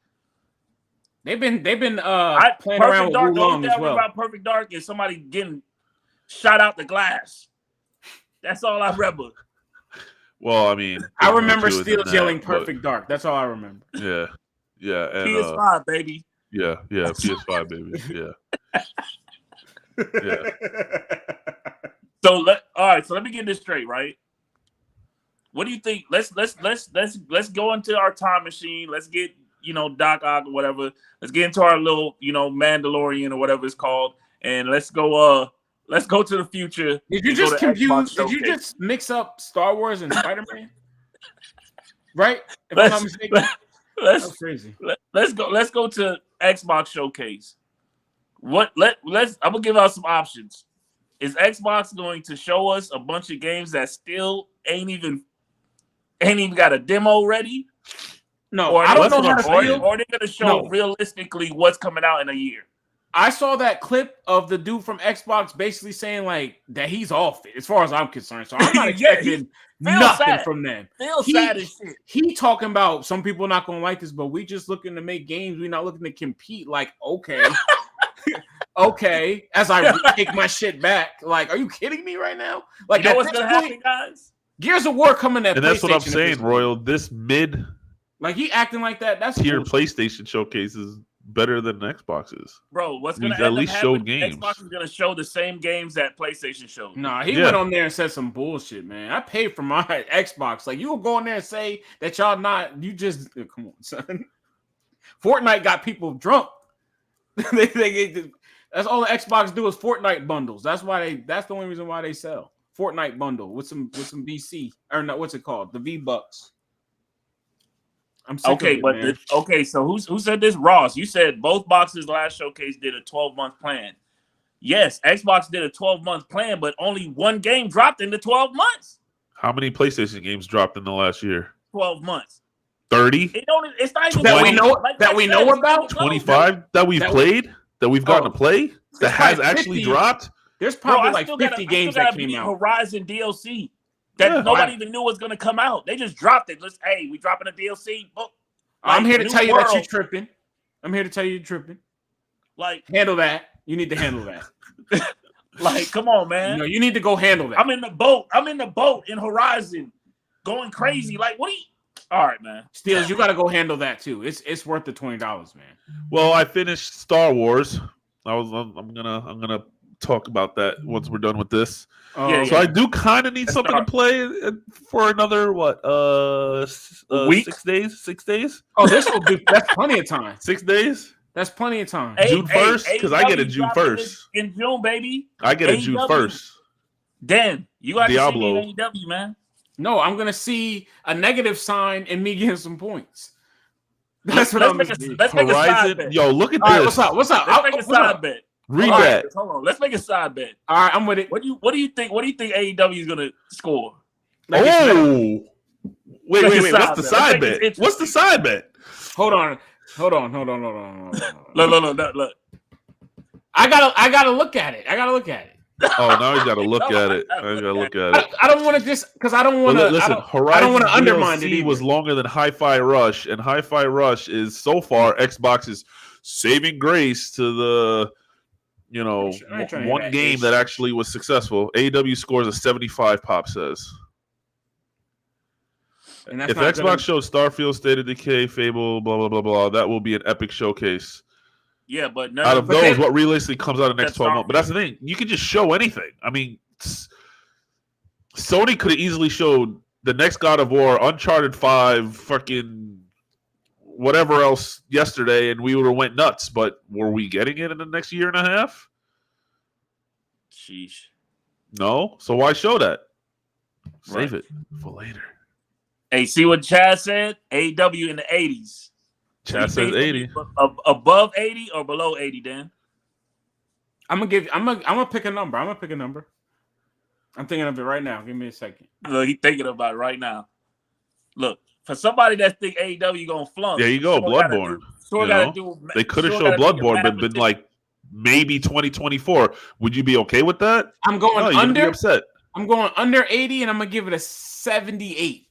They've been playing around with Wulong as well. About Perfect Dark is somebody getting shot out the glass. That's all I remember. Well, I mean, I remember Steele's yelling "Perfect Dark." That's all I remember. Yeah. And, PS5, baby. Yeah, PS5, baby. Yeah. So let me get this straight, right? What do you think? Let's go into our time machine. Let's get Doc Ock or whatever. Let's get into our little Mandalorian or whatever it's called, and let's go Let's go to the future. Did you just confuse? Did you just mix up Star Wars and Spider-Man? Right? If I'm not mistaken. That's crazy. Let's go to Xbox Showcase. I'm gonna give out some options. Is Xbox going to show us a bunch of games that still ain't even got a demo ready? No, I don't know how to feel. Or they're gonna show realistically what's coming out in a year. I saw that clip of the dude from Xbox basically saying like that he's off it, as far as I'm concerned. So I'm not expecting nothing from them. Sad as shit. He talking about some people not gonna like this, but we just looking to make games. We're not looking to compete. Like, okay. Okay. As I take my shit back. Like, are you kidding me right now? Like, you know what's gonna happen, guys? Gears of War coming at and that's what I'm saying, Royal. This mid like he acting like that. That's tier PlayStation showcase is better than Xbox's. Bro, what's going to at least show games? Xbox is going to show the same games that PlayStation showed. Nah, he went on there and said some bullshit, man. I paid for my Xbox. Like, you will go on there and say that y'all not, you just, come on, son. Fortnite got people drunk. That's all the Xbox do is Fortnite bundles. That's the only reason why they sell. Fortnite bundle with some VC, or not, what's it called? The V-Bucks. I'm sick of it, so who said this? Ross, you said both boxes last showcase did a 12-month plan. Yes, Xbox did a 12-month plan, but only one game dropped in the 12 months. How many PlayStation games dropped in the last year? 12 months. 30? It's not even that we know about. 25 that we've played, that we've gotten to play, that has actually dropped. There's probably 50 games that came out. Horizon DLC. That nobody even knew was going to come out. They just dropped it. Just, hey, we dropping a DLC. Oh, I'm here to tell you that you're tripping. I'm here to tell you you're tripping. Like, handle that. You need to handle that. Like, come on, man. No, you need to go handle that. I'm in the boat in Horizon, going crazy. Like, what are you? All right, man. Steels, you got to go handle that too. It's worth the $20, man. Well, I finished Star Wars. I'm gonna talk about that once we're done with this. So I do kind of need something to play for another week? 6 days. 6 days. Oh, that's plenty of time. 6 days. That's plenty of time. June 1st, because I get it June 1st. In June, baby. I get it June 1st. Dan, you got Diablo. to see AEW, man. No, I'm gonna see a negative sign and me getting some points. That's what I'm gonna see. Let's make a side bet. Yo, look at All this. Right, what's up? Let's make a side bet. Read that. Hold on. Let's make a side bet. All right, I'm with it. What do you think AEW is gonna score? Wait. What's the side bet? What's the side bet? Hold on. Look. I gotta look at it. Oh, now you gotta look at it. I don't want to just because I don't want to. Listen, I don't want to undermine it. It was longer than Hi-Fi Rush, and Hi-Fi Rush is so far Xbox's saving grace to the one game that actually was successful. AEW scores a 75. Pop says. If Xbox shows Starfield, State of Decay, Fable, blah blah blah blah, that will be an epic showcase. Yeah, but out of those, what realistically comes out in the next 12 months? But that's the thing. You can just show anything. I mean, Sony could have easily showed the next God of War, Uncharted 5, fucking whatever else yesterday, and we would have went nuts. But were we getting it in the next year and a half? Sheesh. No. So why show that? Save it for later. Hey, see what Chad said? AEW in the 80s. Chad says 80. Above 80 or below 80, Dan? I'm gonna pick a number. I'm thinking of it right now. Give me a second. Look, he's thinking about it right now. Look, for somebody that think AEW gonna flunk. There you go, Bloodborne. They could have showed Bloodborne, but been like maybe 2024. Would you be okay with that? I'm going under. Be upset. I'm going under 80, and I'm gonna give it a 78.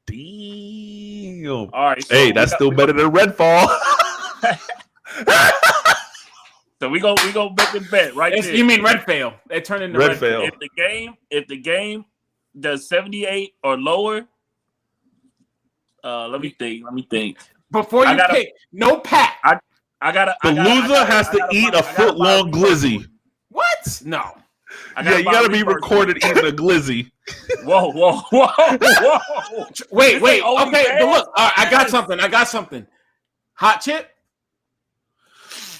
Damn. All right. So hey, that's still better than Redfall. So we go make the bet right there. You mean Redfall? They turn into Redfall. If the game does 78 or lower, let me think. Before you pick, no pack. The loser has to eat a foot-long glizzy. What? No. You got to be recorded eating a glizzy. Whoa. Wait. Okay, look. I got something. Hot chip.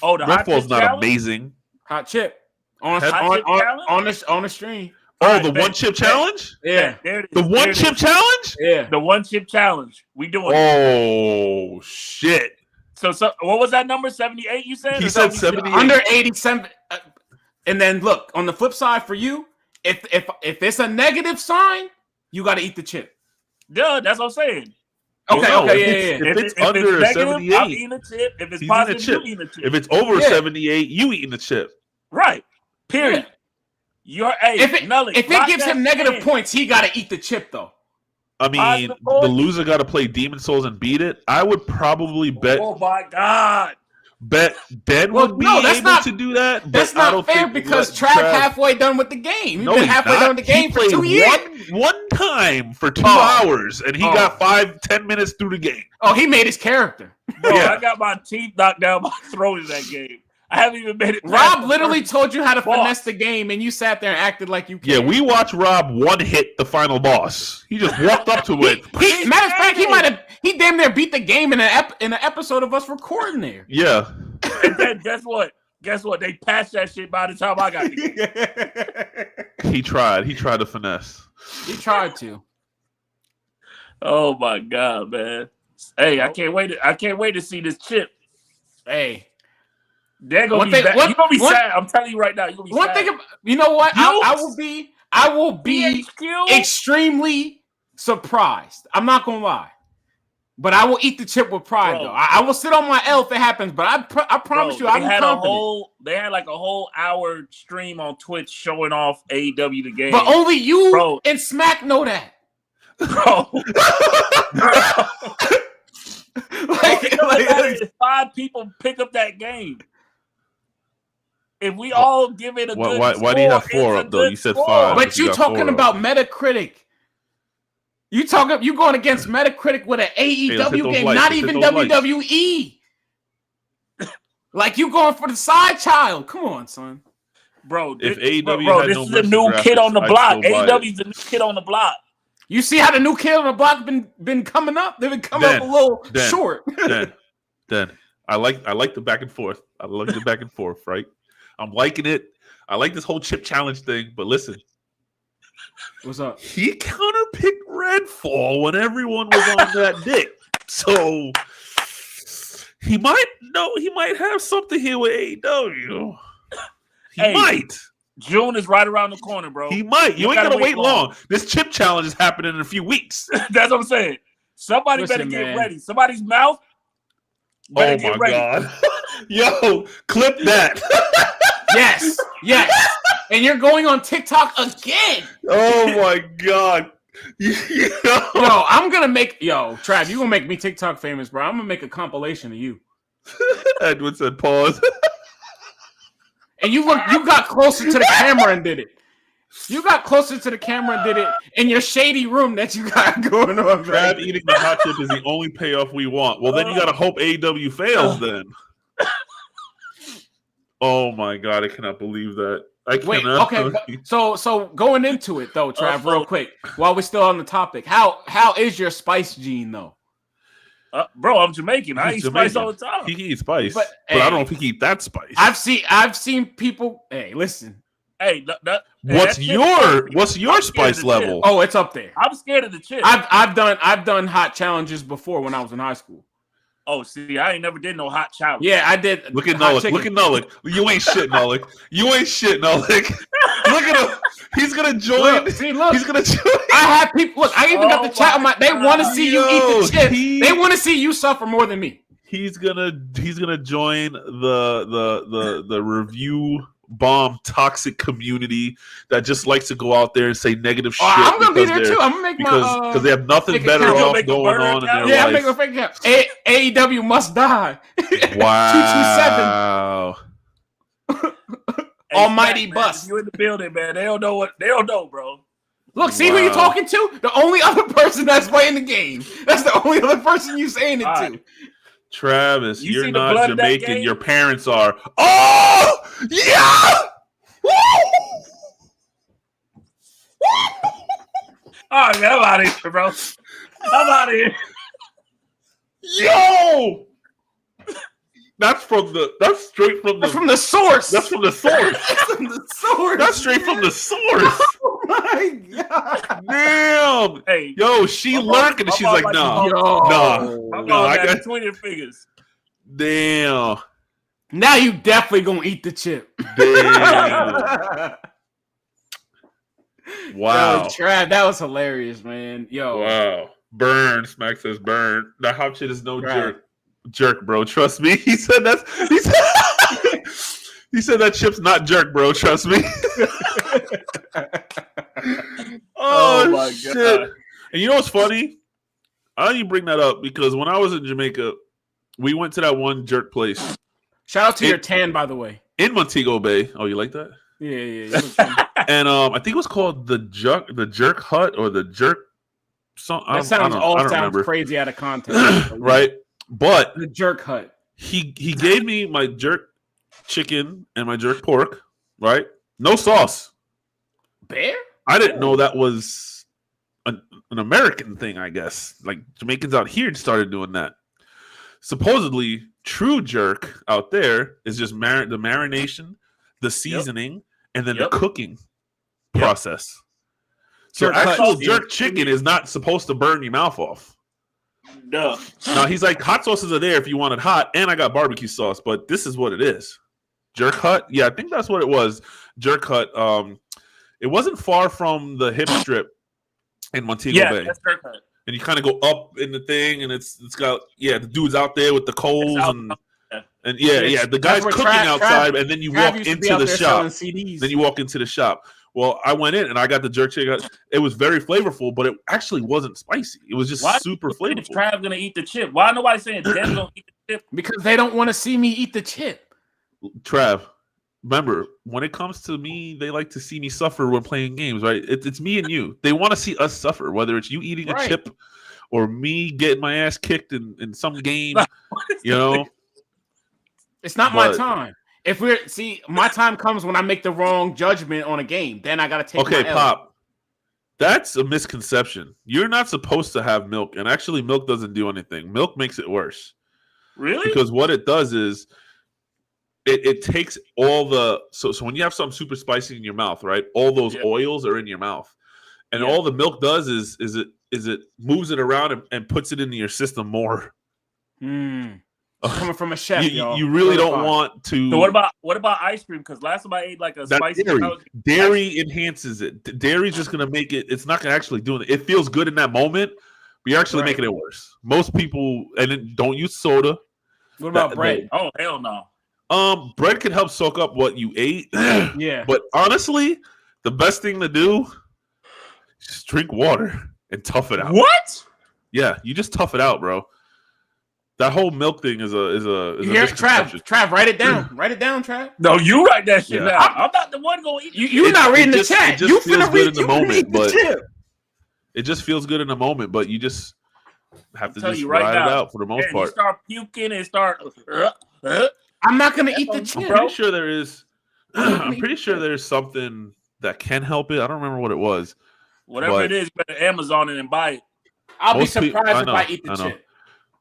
Oh, the hot chip not challenge? Amazing. Hot chip. on the stream. Oh, the one chip challenge? Yeah. The one chip challenge? Yeah. The one chip challenge. We doing it. Oh, shit. So what was that number? 78, you said? He said 78. Under 87. And then look, on the flip side for you, if it's a negative sign, you got to eat the chip. Yeah, that's what I'm saying. Okay, If it's under negative, 78, I'm eating a chip. If it's positive, you eating a chip. If it's over 78, you eating the chip. Right. Period. Yeah. If it gives him negative points, he got to eat the chip, though. I mean, the loser got to play Demon Souls and beat it. I would probably bet. Oh my God. Bet Ben would be able to do that. But that's not fair because Trav halfway done with the game. He's been halfway done with the game for 2 years. One time for 2 hours, and he got 5-10 minutes through the game. Oh, he made his character. Bro, I got my teeth knocked down my throat in that game. I haven't even made it. Rob literally told you how to finesse the game, and you sat there and acted like you cared. Yeah, we watched Rob one hit the final boss. He just walked up to it. Matter of fact, he damn near beat the game in an episode of us recording there. Yeah. And then guess what? They patched that shit by the time I got the game. He tried to finesse. He tried to. Oh my God, man! Hey, I can't wait to see this chip. Hey. They're gonna be bad. You're gonna be sad. I'm telling you right now. You're gonna be sad. Thing, you know what? I will be extremely surprised. I'm not gonna lie, but I will eat the chip with pride. Though I will sit on my L if it happens. But I promise you, I'm confident. They had like a whole hour stream on Twitch showing off AEW the game. But only you and Smack know that, bro. If 5 people pick up that game. If we all give it a good why score, do you have 4 up though? You said 5. But you talking about Metacritic. You going against Metacritic with an AEW game, not even WWE. Like you going for the side child. Come on, son. Bro, if AEW this is a new kid on the block. AEW's the new kid on the block. You see how the new kid on the block been coming up? They've been coming up a little short. Then I like the back and forth. I like the back and forth, right? I'm liking it. I like this whole chip challenge thing, but listen. What's up? He counterpicked Redfall when everyone was on that dick. So he might have something here with AEW. He might. June is right around the corner, bro. He might. You ain't gotta wait long. This chip challenge is happening in a few weeks. That's what I'm saying. Somebody better get ready. Somebody's mouth better get ready. God. Yo, clip that. Yes. And you're going on TikTok again. Oh my God. I'm gonna make Trav, you gonna make me TikTok famous, bro. I'm gonna make a compilation of you. Edwin said pause. And you got closer to the camera and did it. You got closer to the camera and did it in your shady room that you got going on. Trav eating the hot chip is the only payoff we want. Well, then you gotta hope AEW fails then. Oh my God, I cannot believe that. So going into it though, Trav, real quick, while we're still on the topic, how is your spice gene though? Bro, I'm Jamaican. I eat spice all the time. He eats spice, but I don't know if he can eat that spice. I've seen people. Hey, listen. Hey, what's your spice level? Oh, it's up there. I'm scared of the chip. I've done hot challenges before when I was in high school. Oh, see, I ain't never did no hot challenge. Yeah, I did. Look at Nolik. Look at Nolik. You ain't shit, Nolik. Look at him. He's gonna join. He's gonna join. I have people. Look, I even got the chat on my. They want to see you eat the chip. They want to see you suffer more than me. He's gonna join the review bomb toxic community that just likes to go out there and say negative shit. I'm gonna be there too. I'm gonna make because they have nothing better else going on in their life. I'm making a fake account. AEW must die. Wow. 227. Almighty bust. You in the building, man. They don't know, bro. Look, see who you're talking to? The only other person that's playing the game. That's the only other person you saying it to. Travis, you're not Jamaican. Your parents are. Oh, yeah! All right, man, I'm out of here, bro. I'm out of here. Yo! That's straight from the. That's from the source. That's from the source. That's from the source. That's straight from the source. Oh my god! Damn. Hey, yo, she lurking and she's like, nah. I got 20 figures. Damn. Now you definitely gonna eat the chip. Damn. Wow. Yo, Trav, that was hilarious, man. Yo. Wow. Burn. Smack says burn. That hop shit is no jerk, bro. Trust me. He said he said that chip's not jerk, bro. Trust me. oh my shit. God. And you know what's funny? I only bring that up because when I was in Jamaica, we went to that one jerk place. Shout out to your tan, by the way. In Montego Bay. Oh, you like that? Yeah. And I think it was called the Jerk Hut or the Jerk. That sounds crazy out of context, right? But the Jerk Hut. He gave me my jerk chicken and my jerk pork, right? No sauce. Bear? I didn't know that was an American thing. I guess like Jamaicans out here started doing that. Supposedly, true jerk out there is just the marination, the seasoning, and then the cooking process. So actual jerk chicken is not supposed to burn your mouth off. No. Now he's like, hot sauces are there if you want it hot, and I got barbecue sauce, but this is what it is. Jerk Hut? Yeah, I think that's what it was. Jerk Hut. It wasn't far from the hip strip in Montego Bay. Yeah, that's Jerk Hut. And you kind of go up in the thing, and it's got the dude's out there with the coals and the guy's cooking outside, and then you walk into the shop. Then you walk into the shop. Well, I went in and I got the jerk chicken. It was very flavorful, but it actually wasn't spicy. It was just super flavorful. Trav gonna eat the chip? Why nobody saying Den's gonna eat the chip? Because they don't want to see me eat the chip. Trav, remember, when it comes to me, they like to see me suffer when playing games, right? It's me and you. They want to see us suffer, whether it's you eating a chip or me getting my ass kicked in some game, you know? It's not my time. My time comes when I make the wrong judgment on a game. Then I gotta take. Okay, Pop. That's a misconception. You're not supposed to have milk, and actually, milk doesn't do anything. Milk makes it worse. Really? Because what it does is, it takes all the so when you have something super spicy in your mouth, right? All those oils are in your mouth, and all the milk does is it moves it around and puts it into your system more. Coming from a chef, you really don't want to. So what about ice cream? Because last time I ate like a spicy dairy enhances it. Dairy's just gonna make it. It's not gonna actually do it. It feels good in that moment, but you're actually making it worse. Most people don't use soda. What about bread? Oh hell no. Bread can help soak up what you ate. Yeah, but honestly, the best thing to do is just drink water and tough it out. What? Yeah, you just tough it out, bro. That whole milk thing is a Trav, write it down. Write it down, Trav. No, you write that shit down. I'm not the one going to eat. You're not reading the chat. You finna read in the moment, but it just feels good in the moment. But you just have to just ride it out for the most part. You start puking and start. I'm not gonna eat the chip. I'm pretty sure there is. I'm pretty sure there's something that can help it. I don't remember what it was. Whatever it is, you better Amazon it and buy it. I'll be surprised if I eat the chip.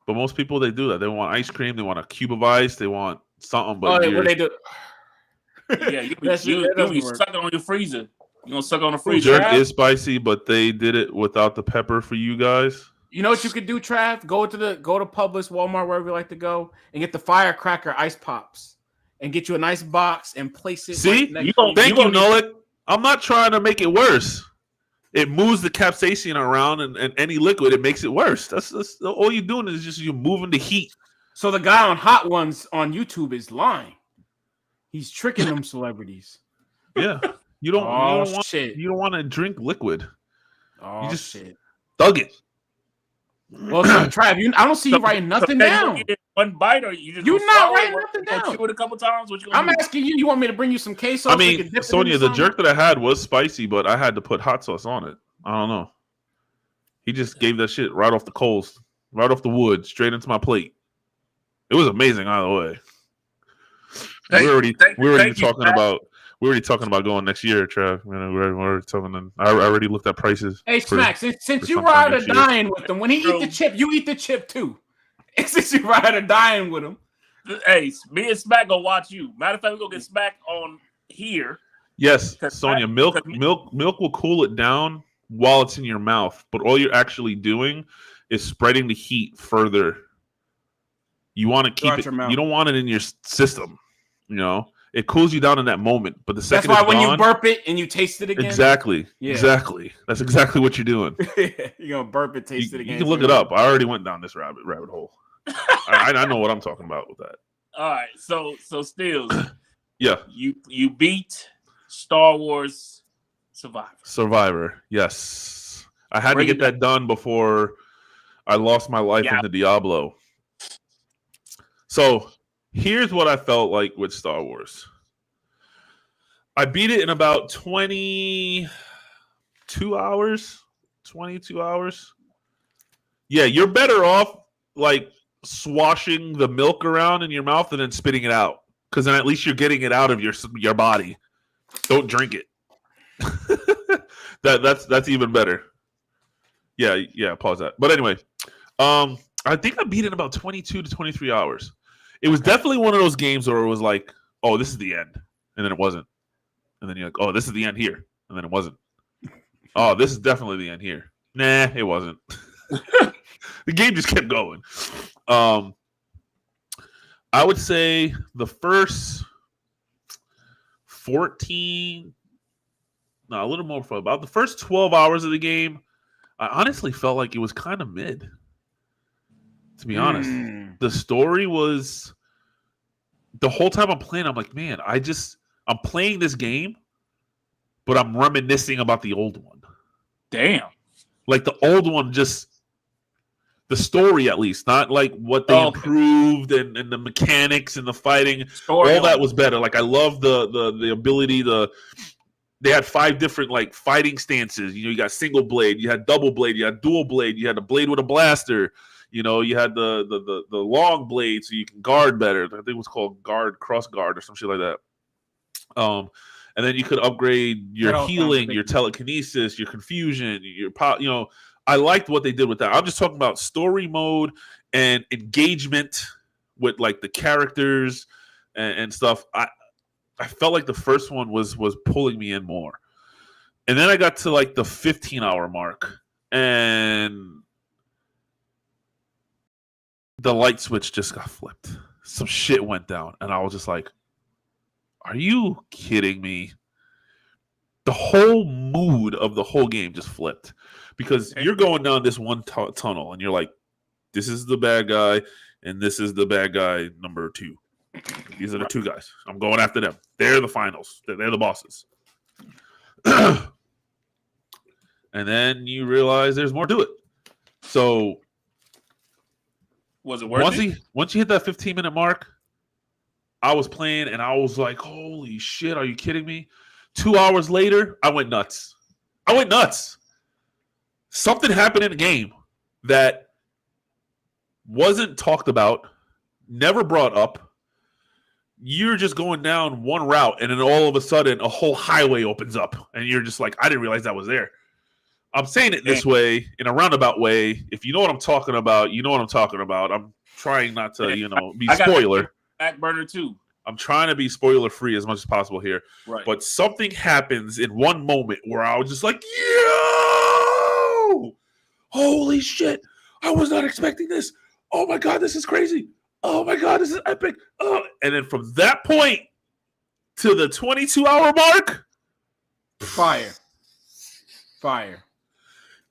But most people, they do that. They want ice cream. They want a cube of ice. They want something. But what they do? Yeah, you be sucking on your freezer. You gonna suck on the freezer? Jerk is spicy, but they did it without the pepper for you guys. You know what you could do, Trav? Go to Publix, Walmart, wherever you like to go, and get the firecracker ice pops, and get you a nice box and place it. See, thank you, Nolik. I'm not trying to make it worse. It moves the capsaicin around and any liquid, it makes it worse. That's all you're doing is just you're moving the heat. So the guy on Hot Ones on YouTube is lying. He's tricking them celebrities. Yeah. You don't want to drink liquid. Oh, you just thug it. Well, so, Trav, I don't see you writing nothing down. You one bite, or you're not writing nothing down. Chew it a couple times. I'm asking you. You want me to bring you some queso? I mean, Sonia, the jerk that I had was spicy, but I had to put hot sauce on it. I don't know. He just gave that shit right off the coals, right off the wood, straight into my plate. It was amazing, either way. We're already talking about going next year, Trav. We're already talking. I already looked at prices. Hey, Smack, since you ride or dying with him, when he eat the chip, you eat the chip too. And since you ride or dying with him, Hey, me and Smack gonna watch you. Matter of fact, we're gonna get Smack on here. Yes, Sonia, milk will cool it down while it's in your mouth, but all you're actually doing is spreading the heat further. You want to keep it. You don't want it in your system. You know, it cools you down in that moment, but the second that's why when you burp it and you taste it again. Exactly. That's exactly what you're doing. You're gonna burp it, taste it again. You can look it up. I already went down this rabbit hole. I know what I'm talking about with that. All right, so Stills, yeah, you beat Star Wars Survivor. Yes, I had to get that done before I lost my life into Diablo. So here's what I felt like with Star Wars. I beat it in about 22 hours. 22 hours. Yeah, you're better off like swashing the milk around in your mouth and then spitting it out, because then at least you're getting it out of your body. Don't drink it. that's even better. Yeah. Pause that. But anyway, I think I beat it in about 22 to 23 hours. It was definitely one of those games where it was like, oh, this is the end, and then it wasn't, and then you're like, oh, this is the end here, and then it wasn't. Oh, this is definitely the end here. Nah, it wasn't. The game just kept going. I would say the first 14, no, a little more for about the first 12 hours of the game, I honestly felt like it was kind of mid. To be honest, the story was, the whole time I'm playing, I'm like, man, I'm playing this game, but I'm reminiscing about the old one. Damn. Like the old one, just the story at least, not like what they improved and the mechanics and the fighting. All that was better. Like I love the ability they had 5 different like fighting stances. You know, you got single blade, you had double blade, you had dual blade, you had a blade with a blaster. You know, you had the long blade so you can guard better. I think it was called cross guard or some shit like that. And then you could upgrade your healing, your telekinesis, your confusion, your power. You know, I liked what they did with that. I'm just talking about story mode and engagement with like the characters and stuff. I felt like the first one was pulling me in more. And then I got to like the 15-hour mark and the light switch just got flipped. Some shit went down and I was just like, are you kidding me? The whole mood of the whole game just flipped because you're going down this one tunnel and you're like, this is the bad guy and this is the bad guy number 2. These are the 2 guys. I'm going after them. They're the finals. They're the bosses. And then you realize there's more to it. So was it worth it? Once you hit that 15-minute mark, I was playing and I was like, holy shit, are you kidding me? 2 hours later, I went nuts. Something happened in the game that wasn't talked about, never brought up. You're just going down one route and then all of a sudden a whole highway opens up and you're just like, I didn't realize that was there. I'm saying it this way, in a roundabout way. If you know what I'm talking about, you know what I'm talking about. I'm trying not to, be spoiler. Back burner too. I'm trying to be spoiler free as much as possible here. Right. But something happens in one moment where I was just like, yo! Holy shit. I was not expecting this. Oh my God, this is crazy. Oh my God, this is epic. Oh. And then from that point to the 22-hour mark, fire.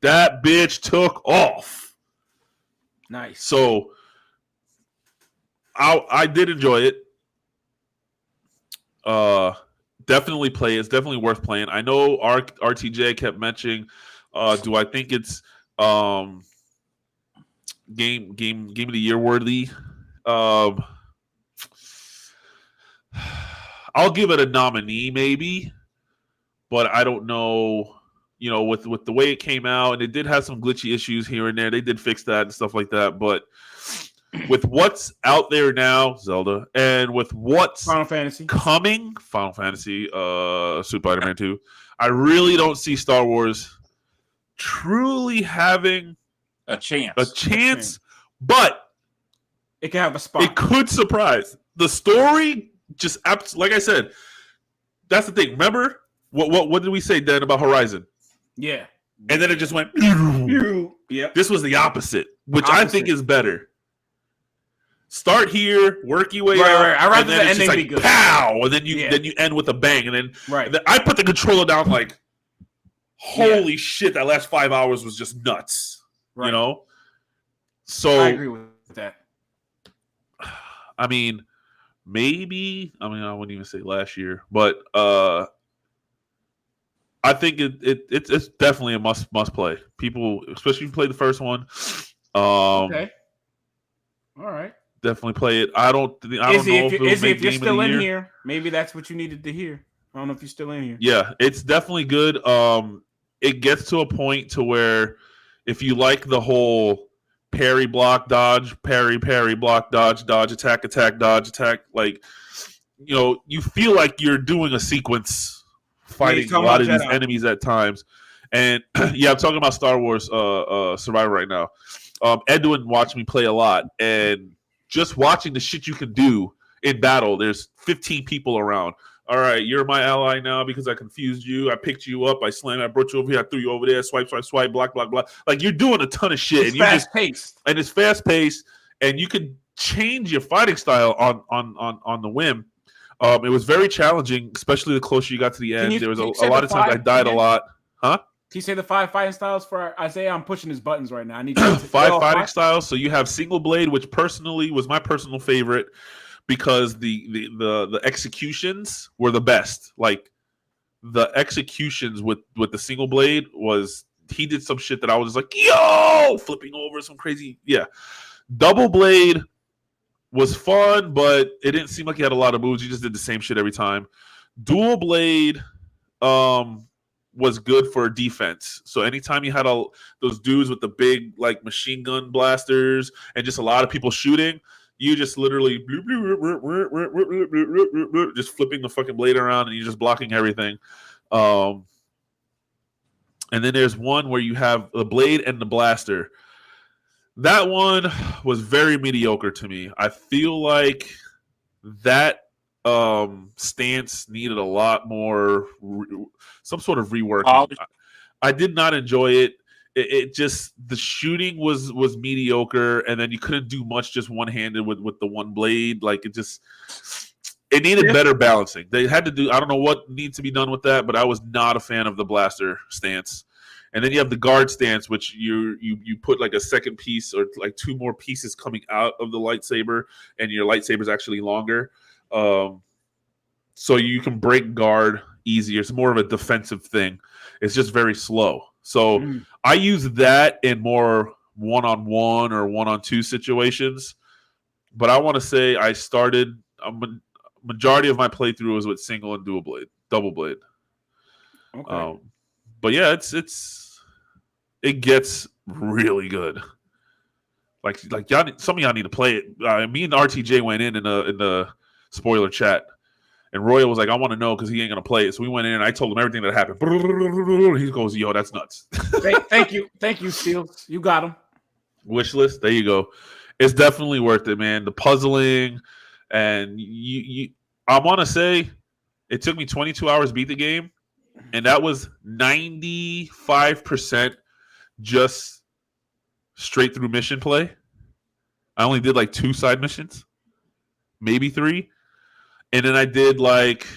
That bitch took off. Nice. So I did enjoy it. Definitely play it. It's definitely worth playing. I know RTJ kept mentioning, do I think it's game of the year worthy? I'll give it a nominee maybe, but I don't know. You know, with the way it came out, and it did have some glitchy issues here and there. They did fix that and stuff like that. But with what's out there now, Zelda, and with what's Final Fantasy coming, Final Fantasy, Super Spider-Man 2, I really don't see Star Wars truly having a chance. But It can have a spot. It could surprise. The story just like I said. That's the thing. Remember what did we say then about Horizon? Yeah. And then it just went. Yep. This was the opposite, which I think is better. Start here, work your way out, I'd rather and then the it's ending just be like good. pow, and then you end with a bang, and then I put the controller down like, holy shit! That last 5 hours was just nuts. Right. You know. So I agree with that. I mean, maybe. I wouldn't even say last year, but I think it's definitely a must play. People, especially if you play the first one. Okay. All right. Definitely play it. I don't know if you're still in here, maybe that's what you needed to hear. I don't know if you're still in here. Yeah, it's definitely good. It gets to a point to where if you like the whole parry, block, dodge, parry, block, dodge, attack, dodge, like, you know, you feel like you're doing a sequence fighting a lot of these enemies at times. And yeah, I'm talking about Star Wars Survivor right now. Edwin watched me play a lot, and just watching the shit you can do in battle. There's 15 people around. All right, you're my ally now because I confused you. I picked you up. I slammed. I brought you over here. I threw you over there. Swipe, block. Like, you're doing a ton of shit. It's fast-paced. And it's fast-paced, and you can change your fighting style on the whim. It was very challenging, especially the closer you got to the end. There was a lot of times I died a lot. Huh? Can you say the 5 fighting styles for Isaiah? I'm pushing his buttons right now. I need to 5 fighting styles. So you have single blade, which personally was my personal favorite because the executions were the best. Like, the executions with the single blade he did some shit that I was just like, yo, flipping over some crazy. Yeah. Double blade was fun, but it didn't seem like he had a lot of moves. He just did the same shit every time. Dual blade, was good for defense. So anytime you had those dudes with the big like machine gun blasters and just a lot of people shooting, you just literally just flipping the fucking blade around and you're just blocking everything. And then there's one where you have the blade and the blaster. That one was very mediocre to me. I feel like that stance needed a lot more some sort of reworking. I did not enjoy it. It just, the shooting was mediocre, and then you couldn't do much just one-handed with the one blade. Like, it needed better balancing. They had to do, I don't know what needs to be done with that, but I was not a fan of the blaster stance. And then you have the guard stance, which you put like a second piece or like 2 more pieces coming out of the lightsaber, and your lightsaber is actually longer. So you can break guard easier. It's more of a defensive thing. It's just very slow. So I use that in more one-on-one or one-on-2 situations. But I want to say I started majority of my playthrough was with single and double blade. Okay. But yeah, it gets really good. Like y'all, some of y'all need to play it. Me and RTJ went in the spoiler chat, and Royal was like, "I want to know because he ain't gonna play it." So we went in, and I told him everything that happened. He goes, "Yo, that's nuts." Thank you, Steels. You got him. Wish list. There you go. It's definitely worth it, man. The puzzling, and I want to say it took me 22 hours to beat the game, and that was 95% just straight through mission play. I only did like 2 side missions, maybe 3. And then I did like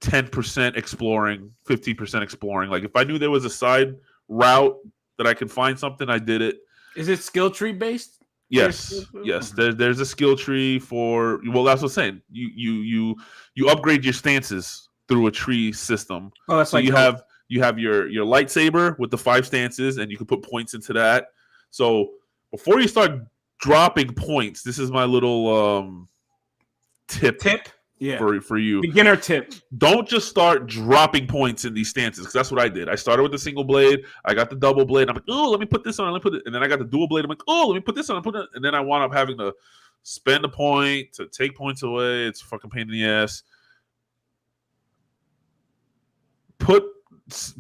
10% exploring, 15% exploring. Like, if I knew there was a side route that I could find something, I did it. Is it skill tree based? Yes. There's a skill tree for, well, that's what I'm saying. You upgrade your stances through a tree system. Oh, that's so like you have your lightsaber with the 5 stances, and you can put points into that. So before you start dropping points, this is my little tip. Yeah. For you. Beginner tip. Don't just start dropping points in these stances, because that's what I did. I started with the single blade. I got the double blade. I'm like, oh, let me put this on. Let me put it. And then I got the dual blade. I'm like, oh, let me put this on. And then I wound up having to spend a point to take points away. It's a fucking pain in the ass.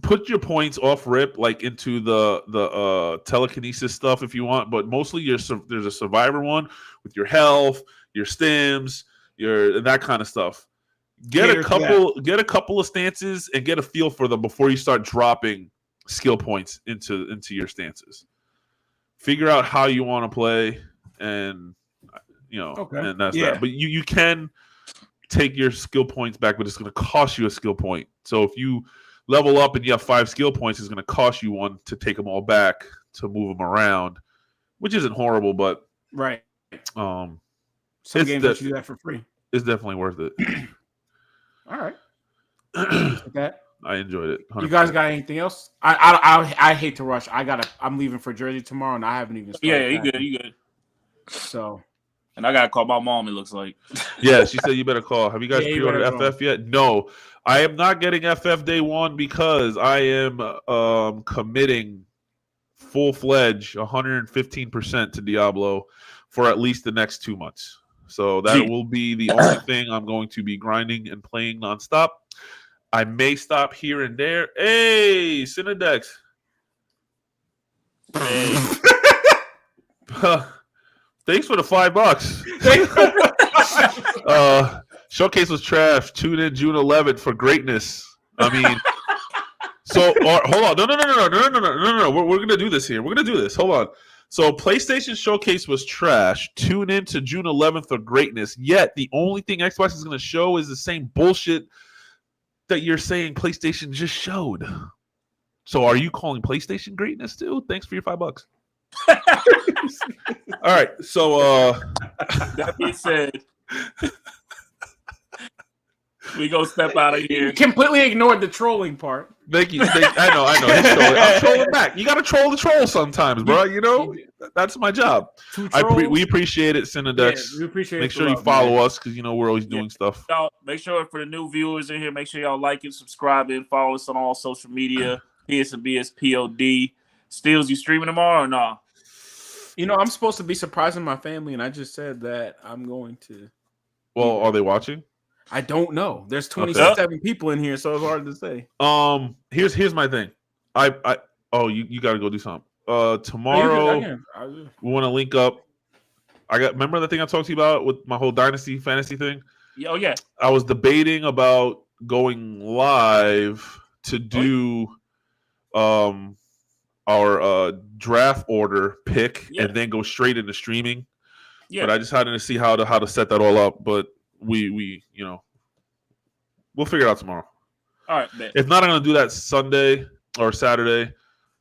put your points off rip like into the telekinesis stuff if you want, but mostly there's a survivor one with your health, your stims, your that kind of stuff. Get a couple of stances and get a feel for them before you start dropping skill points into your stances. Figure out how you want to play, and and that's that. But you can take your skill points back, but it's going to cost you a skill point. So if you level up and you have 5 skill points, it's going to cost you 1 to take them all back to move them around, which isn't horrible, but right. Some games that you do that for free. It's definitely worth it. All right. That. I enjoyed it. 100%. You guys got anything else? I hate to rush. I'm leaving for Jersey tomorrow, and I haven't even started. Yeah, you good. So. And I gotta call my mom. It looks like. Yeah, she said you better call. Have you guys pre-ordered FF yet? No, I am not getting FF day one because I am committing full-fledged 115% to Diablo for at least the next 2 months. So that will be the only thing I'm going to be grinding and playing nonstop. I may stop here and there. Hey, Cinedex. Hey. Thanks for the $5. Showcase was trash. Tune in June 11th for greatness. I mean, so hold on. No. We're gonna do this here. We're gonna do this. Hold on. So PlayStation Showcase was trash. Tune in to June 11th for greatness. Yet the only thing Xbox is gonna show is the same bullshit that you're saying PlayStation just showed. So are you calling PlayStation greatness too? Thanks for your $5. All right, so that being said, we go step out of here. You completely ignored the trolling part. Thank you. I know. I'm trolling back. You got to troll the troll sometimes, bro. You know that's my job. We appreciate it, Cinedex. Yeah, we appreciate. Make sure you follow us because we're always doing stuff. Y'all, make sure for the new viewers in here, make sure y'all like and subscribe and follow us on all social media. psandbspod. Steels, you streaming tomorrow or nah? I'm supposed to be surprising my family, and I just said that I'm going to. Well, are they watching? I don't know. There's 27 people in here, so it's hard to say. Here's my thing. You got to go do something. Tomorrow we want to link up. Remember the thing I talked to you about with my whole Dynasty fantasy thing? Oh yeah. I was debating about going live to do our draft order pick and then go straight into streaming. Yeah. But I just had to see how to set that all up. But we we'll figure it out tomorrow. All right, man. If not, I'm gonna do that Sunday or Saturday.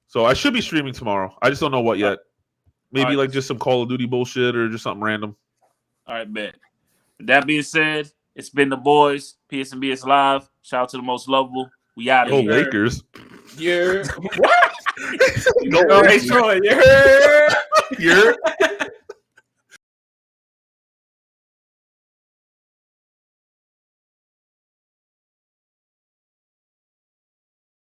So I should be streaming tomorrow. I just don't know what yet. Maybe like just some Call of Duty bullshit or just something random. All right, bet. With that being said, it's been the boys. PSNBS Live. Shout out to the most lovable. We out of here. Lakers. Yeah. What? Go, Troy. Yeah.